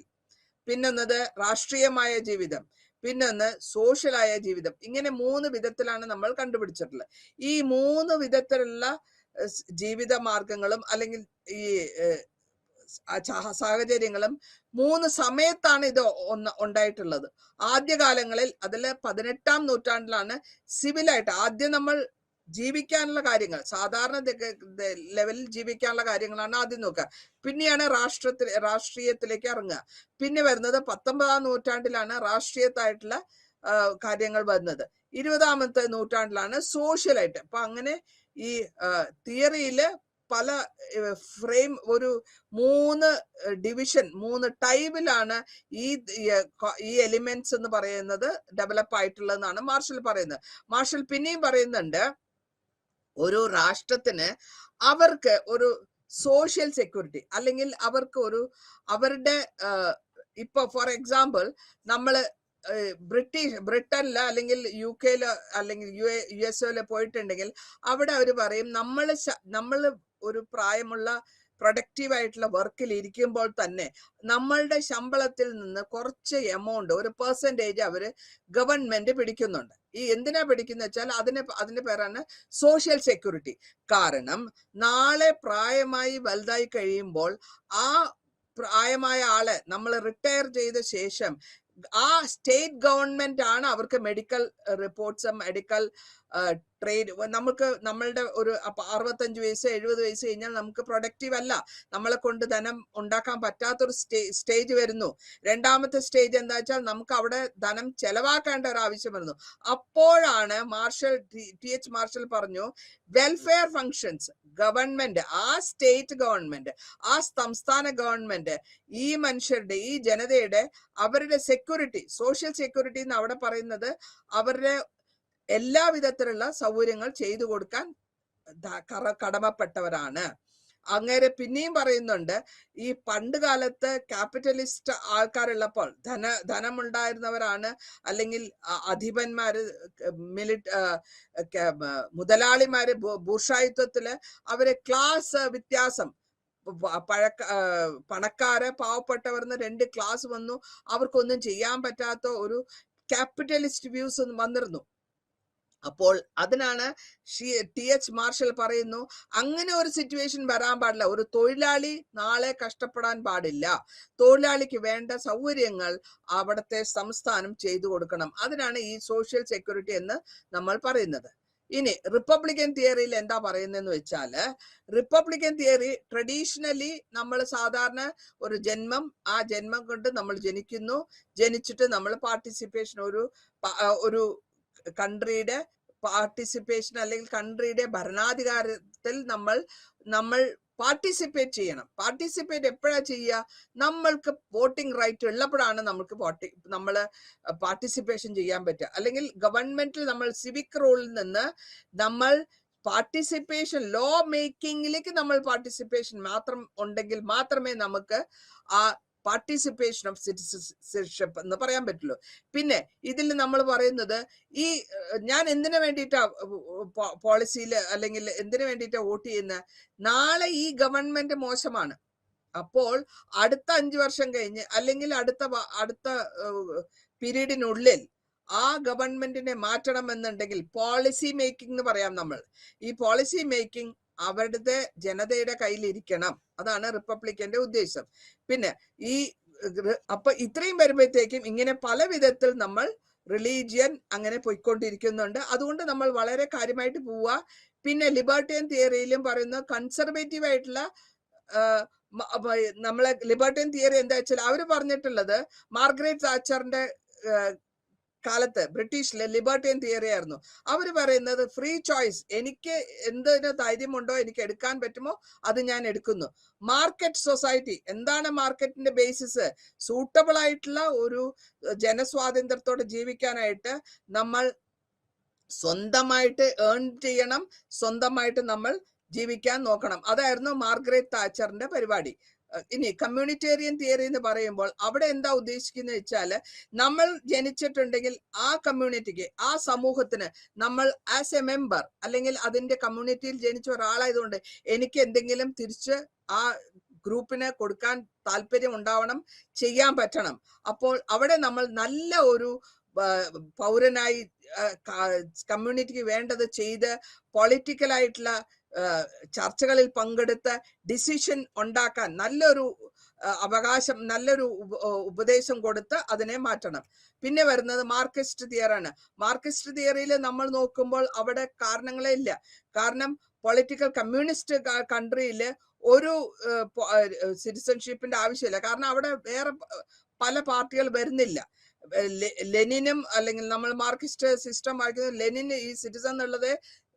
പിന്നൊന്നത് രാഷ്ട്രീയമായ ജീവിതം, പിന്നൊന്ന് സോഷ്യലായ ജീവിതം. ഇങ്ങനെ 3 വിധത്തിലാണ് നമ്മൾ കണ്ടുപിടിച്ചിട്ടുള്ളത്. ഈ 3 വിധത്തിലുള്ള ജീവിത മാർഗങ്ങളും അല്ലെങ്കിൽ ഈ സാഹചര്യങ്ങളും 3 സമയത്താണ് ഇത് ഉണ്ടായിട്ടുള്ളത്. ആദ്യകാലങ്ങളിൽ, അതിൽ 18ാം നൂറ്റാണ്ടിലാണ് സിവിലായിട്ട് ആദ്യം നമ്മൾ ജീവിക്കാനുള്ള കാര്യങ്ങൾ, സാധാരണ ലെവലിൽ ജീവിക്കാനുള്ള കാര്യങ്ങളാണ് ആദ്യം നോക്കുക. പിന്നെയാണ് രാഷ്ട്രീയത്തിലേക്ക് ഇറങ്ങുക. പിന്നെ വരുന്നത് 19ാം നൂറ്റാണ്ടിലാണ് രാഷ്ട്രീയത്തായിട്ടുള്ള കാര്യങ്ങൾ വരുന്നത്. 20ാമത്തെ നൂറ്റാണ്ടിലാണ് സോഷ്യലായിട്ട്. അപ്പൊ അങ്ങനെ ഈ തിയറിയില് പല ഫ്രെയിം, ഒരു 3 ഡിവിഷൻ, 3 ടൈപ്പിലാണ് ഈ എലിമെന്റ്സ് എന്ന് പറയുന്നത് ഡെവലപ്പ് ആയിട്ടുള്ളതെന്നാണ് മാർഷൽ പറയുന്നത്. മാർഷൽ പിന്നെയും പറയുന്നുണ്ട്, ഒരു രാഷ്ട്രത്തിന് അവർക്ക് ഒരു സോഷ്യൽ സെക്യൂരിറ്റി അല്ലെങ്കിൽ അവർക്ക് അവരുടെ ഇപ്പൊ ഫോർ എക്സാമ്പിൾ നമ്മള് ബ്രിട്ടനില് അല്ലെങ്കിൽ UK അല്ലെങ്കിൽ USA പോയിട്ടുണ്ടെങ്കിൽ അവിടെ അവർ പറയും, നമ്മള് ഒരു പ്രായമുള്ള പ്രൊഡക്റ്റീവ് ആയിട്ടുള്ള വർക്കിൽ ഇരിക്കുമ്പോൾ തന്നെ നമ്മളുടെ ശമ്പളത്തിൽ നിന്ന് കുറച്ച് എമൗണ്ട്, ഒരു പെർസെൻറ്റേജ് അവര് ഗവൺമെന്റ് പിടിക്കുന്നുണ്ട്. ഈ എന്തിനാ പിടിക്കുന്ന വെച്ചാൽ അതിന്റെ പേരാണ് സോഷ്യൽ സെക്യൂരിറ്റി. കാരണം നാളെ പ്രായമായി വലുതായി കഴിയുമ്പോൾ ആ പ്രായമായ ആളെ നമ്മൾ റിട്ടയർ ചെയ്ത ശേഷം ആ സ്റ്റേറ്റ് ഗവൺമെന്റ് ആണ് അവർക്ക് മെഡിക്കൽ റിപ്പോർട്ട്സും മെഡിക്കൽ ട്രേഡ്. നമ്മളുടെ ഒരു 65 വയസ്സ് 70 വയസ്സ് കഴിഞ്ഞാൽ നമുക്ക് പ്രൊഡക്റ്റീവ് അല്ല, നമ്മളെ കൊണ്ട് ധനം ഉണ്ടാക്കാൻ പറ്റാത്തൊരു സ്റ്റേജ് വരുന്നു. രണ്ടാമത്തെ സ്റ്റേജ് എന്താ വെച്ചാൽ നമുക്ക് അവിടെ ധനം ചെലവാക്കേണ്ട ഒരു ആവശ്യം വരുന്നു. അപ്പോഴാണ് TH മാർഷൽ പറഞ്ഞു, വെൽഫെയർ ഫങ്ഷൻസ് ഗവൺമെന്റ്, ആ സ്റ്റേറ്റ് ഗവൺമെന്റ്, ആ സംസ്ഥാന ഗവൺമെന്റ് ഈ മനുഷ്യരുടെ, ഈ ജനതയുടെ അവരുടെ സെക്യൂരിറ്റി, സോഷ്യൽ സെക്യൂരിറ്റി എന്ന് അവിടെ പറയുന്നത് അവരുടെ എല്ലാ വിധത്തിലുള്ള സൗകര്യങ്ങൾ ചെയ്തു കൊടുക്കാൻ കടമപ്പെട്ടവരാണ്. അങ്ങനെ പിന്നെയും പറയുന്നുണ്ട്, ഈ പണ്ട് കാലത്ത് ക്യാപിറ്റലിസ്റ്റ് ആൾക്കാരുള്ളപ്പോൾ ധനമുണ്ടായിരുന്നവരാണ് അല്ലെങ്കിൽ അധിപന്മാര്, മുതലാളിമാര്, ബൂർഷായിത്വത്തില് അവര് ക്ലാസ് വ്യത്യാസം, പണക്കാര് പാവപ്പെട്ടവർന്ന് 2 ക്ലാസ് വന്നു. അവർക്കൊന്നും ചെയ്യാൻ പറ്റാത്ത ഒരു ക്യാപിറ്റലിസ്റ്റ് വ്യൂസ് വന്നിരുന്നു. അപ്പോൾ അതിനാണ് TH മാർഷൽ പറയുന്നു, അങ്ങനെ ഒരു സിറ്റുവേഷൻ വരാൻ പാടില്ല. ഒരു തൊഴിലാളി നാളെ കഷ്ടപ്പെടാൻ പാടില്ല. തൊഴിലാളിക്ക് വേണ്ട സൗകര്യങ്ങൾ അവിടുത്തെ സംസ്ഥാനം ചെയ്തു കൊടുക്കണം. അതിനാണ് ഈ സോഷ്യൽ സെക്യൂരിറ്റി എന്ന് നമ്മൾ പറയുന്നത്. ഇനി റിപ്പബ്ലിക്കൻ തിയറിയിൽ എന്താ പറയുന്നതെന്ന് വെച്ചാല്, റിപ്പബ്ലിക്കൻ തിയറി ട്രഡീഷണലി നമ്മൾ സാധാരണ ഒരു ജന്മം, ആ ജന്മം കൊണ്ട് നമ്മൾ ജനിച്ചിട്ട് നമ്മൾ പാർട്ടിസിപ്പേഷൻ, ഒരു കൺട്രിയുടെ പാർട്ടിസിപ്പേഷൻ അല്ലെങ്കിൽ കൺട്രിയുടെ ഭരണാധികാരത്തിൽ നമ്മൾ പാർട്ടിസിപ്പേറ്റ് ചെയ്യണം. പാർട്ടിസിപ്പേറ്റ് എപ്പോഴാ ചെയ്യുക? നമ്മൾക്ക് വോട്ടിംഗ് റൈറ്റ് ഉള്ളപ്പോഴാണ് നമുക്ക് പാർട്ടിസിപ്പേഷൻ ചെയ്യാൻ പറ്റുക. അല്ലെങ്കിൽ ഗവൺമെന്റിൽ നമ്മൾ സിവിക് റോളിൽ നിന്ന് നമ്മൾ പാർട്ടിസിപ്പേഷൻ, ലോ മേക്കിങ്ങിലേക്ക് നമ്മൾ പാർട്ടിസിപ്പേഷൻ മാത്രം ഉണ്ടെങ്കിൽ മാത്രമേ നമുക്ക് ആ പാർട്ടിസിപ്പേഷൻ ഓഫ് സിറ്റിസൺഷിപ്പ് എന്ന് പറയാൻ പറ്റുള്ളൂ. പിന്നെ ഇതിൽ നമ്മൾ പറയുന്നത്, ഞാൻ എന്തിനു വേണ്ടിയിട്ടാ പോളിസിയിൽ അല്ലെങ്കിൽ എന്തിനു വേണ്ടിയിട്ടാ വോട്ട് ചെയ്യുന്നത്? നാളെ ഈ ഗവൺമെന്റ് മോശമാണ്, അപ്പോൾ അടുത്ത 5 വർഷം കഴിഞ്ഞ് അല്ലെങ്കിൽ അടുത്ത പീരീഡിനുള്ളിൽ ആ ഗവൺമെന്റിനെ മാറ്റണമെന്നുണ്ടെങ്കിൽ പോളിസി മേക്കിംഗ് എന്ന് പറയാം നമ്മൾ. ഈ പോളിസി മേക്കിംഗ് അവരുടെ ജനതയുടെ കയ്യിലിരിക്കണം. അതാണ് റിപ്പബ്ലിക്കന്റെ ഉദ്ദേശം. പിന്നെ അപ്പൊ ഇത്രയും വരുമ്പോഴത്തേക്കും ഇങ്ങനെ പല വിധത്തിൽ നമ്മൾ റിലീജിയൻ അങ്ങനെ പോയിക്കൊണ്ടിരിക്കുന്നുണ്ട്. അതുകൊണ്ട് നമ്മൾ വളരെ കാര്യമായിട്ട് പോവുക. പിന്നെ ലിബർട്ടിയൻ തിയറിയിലും പറയുന്ന കൺസർവേറ്റീവ് ആയിട്ടുള്ള നമ്മളെ ലിബർട്ടിയൻ തിയറി എന്താ വെച്ചാൽ അവര് പറഞ്ഞിട്ടുള്ളത് മാർഗരറ്റ് താച്ചറിന്റെ കാലത്ത് ബ്രിട്ടീഷിലെ ലിബർട്ടിയൻ തിയറി ആയിരുന്നു. അവർ പറയുന്നത് ഫ്രീ ചോയ്സ്, എനിക്ക് എന്തിന് ധൈര്യമുണ്ടോ, എനിക്ക് എടുക്കാൻ പറ്റുമോ അത് ഞാൻ എടുക്കുന്നു. മാർക്കറ്റ് സൊസൈറ്റി, എന്താണ് മാർക്കറ്റിന്റെ ബേസിസ്? സൂട്ടബിൾ ആയിട്ടുള്ള ഒരു ജനസ്വാതന്ത്ര്യത്തോടെ ജീവിക്കാനായിട്ട് നമ്മൾ സ്വന്തമായിട്ട് ഏൺ ചെയ്യണം, സ്വന്തമായിട്ട് നമ്മൾ ജീവിക്കാൻ നോക്കണം. അതായിരുന്നു മാർഗരറ്റ് താച്ചറിന്റെ പരിപാടി. ഇനി കമ്മ്യൂണിറ്റേറിയൻ തിയറി എന്ന് പറയുമ്പോൾ അവിടെ എന്താ ഉദ്ദേശിക്കുന്നത് വെച്ചാല്, നമ്മൾ ജനിച്ചിട്ടുണ്ടെങ്കിൽ ആ കമ്മ്യൂണിറ്റിക്ക്, ആ സമൂഹത്തിന് നമ്മൾ ആസ് എ മെമ്പർ അല്ലെങ്കിൽ അതിന്റെ കമ്മ്യൂണിറ്റിയിൽ ജനിച്ച ഒരാളായതുകൊണ്ട് എനിക്ക് എന്തെങ്കിലും തിരിച്ച് ആ ഗ്രൂപ്പിന് കൊടുക്കാൻ താല്പര്യം ഉണ്ടാവണം, ചെയ്യാൻ പറ്റണം. അപ്പോൾ അവിടെ നമ്മൾ നല്ല ഒരു പൗരനായി കമ്മ്യൂണിറ്റിക്ക് വേണ്ടത് ചെയ്ത് പൊളിറ്റിക്കലായിട്ടുള്ള ചർച്ചകളിൽ പങ്കെടുത്ത് ഡിസിഷൻ ഉണ്ടാക്കാൻ നല്ലൊരു അവകാശം, നല്ലൊരു ഉപദേശം കൊടുത്ത് അതിനെ മാറ്റണം. പിന്നെ വരുന്നത് മാർക്സിസ്റ്റ് തിയറാണ്. മാർക്സിസ്റ്റ് തിയറിയിൽ നമ്മൾ നോക്കുമ്പോൾ അവിടെ കാരണങ്ങളേ ഇല്ല. കാരണം പൊളിറ്റിക്കൽ കമ്മ്യൂണിസ്റ്റ് കൺട്രിയിൽ ഒരു സിറ്റിസൺഷിപ്പിന്റെ ആവശ്യമില്ല. കാരണം അവിടെ വേറെ പല പാർട്ടികൾ വരുന്നില്ല. ലെനിനും അല്ലെങ്കിൽ നമ്മൾ മാർക്സിസ്റ്റ് സിസ്റ്റം വായിക്കുന്നത് ലെനിൻ ഈ സിറ്റിസൺ എന്നുള്ളത്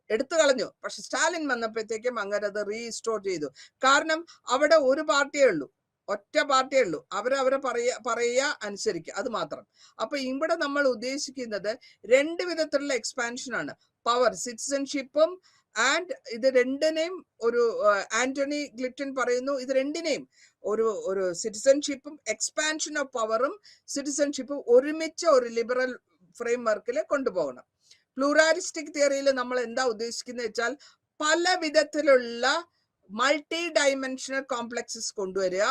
എടുത്തു കളഞ്ഞു. പക്ഷെ സ്റ്റാലിൻ വന്നപ്പോഴത്തേക്കും അങ്ങനെ അത് റീസ്റ്റോർ ചെയ്തു. കാരണം അവിടെ ഒരു പാർട്ടിയേ ഉള്ളൂ, ഒറ്റ പാർട്ടിയേ ഉള്ളൂ. അവരവരെ പറയുക അനുസരിക്കുക, അത് മാത്രം. അപ്പൊ ഇവിടെ നമ്മൾ ഉദ്ദേശിക്കുന്നത് രണ്ട് വിധത്തിലുള്ള എക്സ്പാൻഷനാണ്. പവർ, സിറ്റിസൺഷിപ്പും ആൻഡ് ഇത് രണ്ടിനെയും ഒരു ആന്റണി ഗ്ലിറ്റൻ പറയുന്നു, ഇത് രണ്ടിനെയും ഒരു സിറ്റിസൺഷിപ്പും എക്സ്പാൻഷൻ ഓഫ് പവറും സിറ്റിസൺഷിപ്പും ഒരുമിച്ച് ഒരു ലിബറൽ ഫ്രെയിം വർക്കിൽ കൊണ്ടുപോകണം. പ്ലൂറാലിസ്റ്റിക് തിയറിയിൽ നമ്മൾ എന്താ ഉദ്ദേശിക്കുന്നത് വെച്ചാൽ പല വിധത്തിലുള്ള മൾട്ടി ഡയമെൻഷണൽ കോംപ്ലക്സസ് കൊണ്ടുവരിക.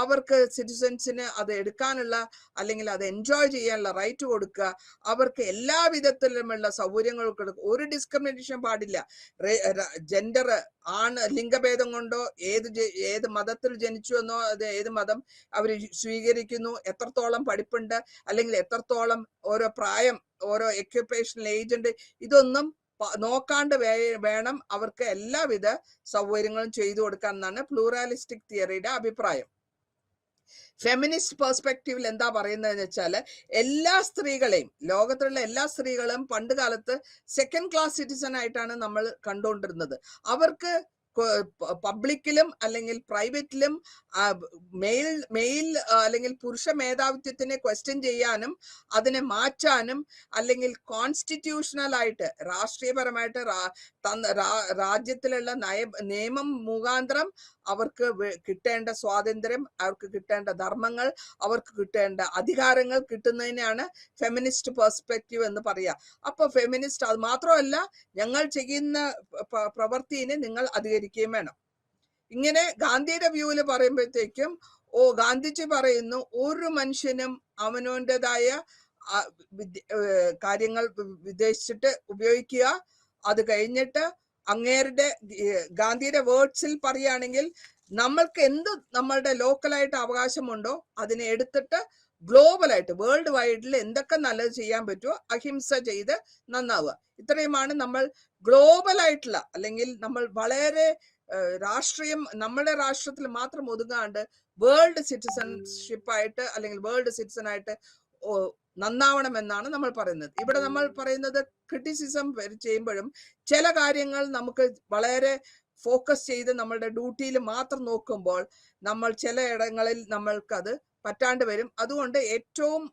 അവർക്ക് സിറ്റിസൺസിന് അത് എടുക്കാനുള്ള അല്ലെങ്കിൽ അത് എൻജോയ് ചെയ്യാനുള്ള റൈറ്റ് കൊടുക്കുക. അവർക്ക് എല്ലാ വിധത്തിലുമുള്ള സൗകര്യങ്ങൾ കൊടുക്കുക. ഒരു ഡിസ്ക്രിമിനേഷൻ പാടില്ല. ജെൻഡർ, ലിംഗഭേദം കൊണ്ടോ ഏത് മതത്തിൽ ജനിച്ചു എന്നോ അത് ഏത് മതം അവർ സ്വീകരിക്കുന്നു, എത്രത്തോളം പഠിപ്പുണ്ട് അല്ലെങ്കിൽ എത്രത്തോളം ഓരോ പ്രായം, ഓരോ എക്യുപ്പേഷണൽ ഏജ് ഉണ്ട്, ഇതൊന്നും നോക്കാണ്ട് വേണം അവർക്ക് എല്ലാവിധ സൗകര്യങ്ങളും ചെയ്തു കൊടുക്കാൻ എന്നാണ് പ്ലൂറാലിസ്റ്റിക് തിയറിയുടെ അഭിപ്രായം. ഫെമിനിസ്റ്റ് പെർസ്പെക്റ്റീവിൽ എന്താ പറയുന്നതെന്ന് വെച്ചാൽ എല്ലാ സ്ത്രീകളെയും, ലോകത്തിലുള്ള എല്ലാ സ്ത്രീകളും പണ്ട് കാലത്ത് സെക്കൻഡ് ക്ലാസ് സിറ്റിസൺ ആയിട്ടാണ് നമ്മൾ കണ്ടുകൊണ്ടിരുന്നത്. അവർക്ക് പബ്ലിക്കിലും അല്ലെങ്കിൽ പ്രൈവറ്റിലും മെയിൽ അല്ലെങ്കിൽ പുരുഷ മേധാവിത്വത്തിനെ ക്വസ്റ്റ്യൻ ചെയ്യാനും അതിനെ മാറ്റാനും അല്ലെങ്കിൽ കോൺസ്റ്റിറ്റ്യൂഷണൽ ആയിട്ട് രാഷ്ട്രീയപരമായിട്ട് രാജ്യത്തിലുള്ള നിയമം മുഖാന്തരം അവർക്ക് കിട്ടേണ്ട സ്വാതന്ത്ര്യം, അവർക്ക് കിട്ടേണ്ട ധർമ്മങ്ങൾ, അവർക്ക് കിട്ടേണ്ട അധികാരങ്ങൾ കിട്ടുന്നതിനാണ് ഫെമിനിസ്റ്റ് പെർസ്പെക്റ്റീവ് എന്ന് പറയുക. അപ്പൊ ഫെമിനിസ്റ്റ് അത് മാത്രമല്ല, ഞങ്ങൾ ചെയ്യുന്ന പ്രവൃത്തിനെ നിങ്ങൾ അധികരിക്കുകയും വേണം. ഇങ്ങനെ ഗാന്ധിയുടെ വ്യൂവിൽ പറയുമ്പോഴത്തേക്കും ഗാന്ധിജി പറയുന്നു, ഒരു മനുഷ്യനും അവനവൻ്റെതായ കാര്യങ്ങൾ വിദേശിച്ചിട്ട് ഉപയോഗിക്കുക. അത് കഴിഞ്ഞിട്ട് അങ്ങേരുടെ ഗാന്ധിയുടെ വേർഡ്സിൽ പറയുകയാണെങ്കിൽ നമ്മൾക്ക് എന്ത് നമ്മളുടെ ലോക്കലായിട്ട് അവകാശമുണ്ടോ അതിനെ എടുത്തിട്ട് ഗ്ലോബലായിട്ട് വേൾഡ് വൈഡിൽ എന്തൊക്കെ നല്ലത് ചെയ്യാൻ പറ്റുമോ അഹിംസ ചെയ്ത് നന്നാവുക. ഇത്രയുമാണ് നമ്മൾ ഗ്ലോബലായിട്ടുള്ള, അല്ലെങ്കിൽ നമ്മൾ വളരെ രാഷ്ട്രീയം നമ്മുടെ രാഷ്ട്രത്തിൽ മാത്രം ഒതുങ്ങാണ്ട് വേൾഡ് സിറ്റിസൺഷിപ്പായിട്ട് അല്ലെങ്കിൽ വേൾഡ് സിറ്റിസൺ ആയിട്ട് നന്നാവണമെന്നാണ് നമ്മൾ പറയുന്നത്. ഇവിടെ നമ്മൾ പറയുന്നത് ക്രിറ്റിസിസം ചെയ്യുമ്പോഴും ചില കാര്യങ്ങൾ നമുക്ക് വളരെ ഫോക്കസ് ചെയ്ത് നമ്മളുടെ ഡ്യൂട്ടിയിൽ മാത്രം നോക്കുമ്പോൾ നമ്മൾ ചില ഇടങ്ങളിൽ നമ്മൾക്കത് പറ്റാണ്ട് വരും. അതുകൊണ്ട് ഏറ്റവും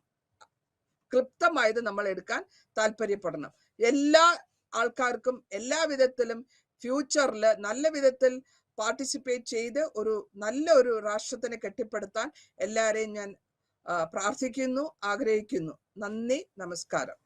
ക്ലിപ്തമായത് നമ്മൾ എടുക്കാൻ താല്പര്യപ്പെടണം. എല്ലാ ആൾക്കാർക്കും എല്ലാ വിധത്തിലും ഫ്യൂച്ചറിൽ നല്ല വിധത്തിൽ പാർട്ടിസിപ്പേറ്റ് ചെയ്ത് നല്ലൊരു രാഷ്ട്രത്തിനെ കെട്ടിപ്പടുത്താൻ എല്ലാവരെയും ഞാൻ പ്രാർത്ഥിക്കുന്നു, ആഗ്രഹിക്കുന്നു. നന്ദി, നമസ്കാരം.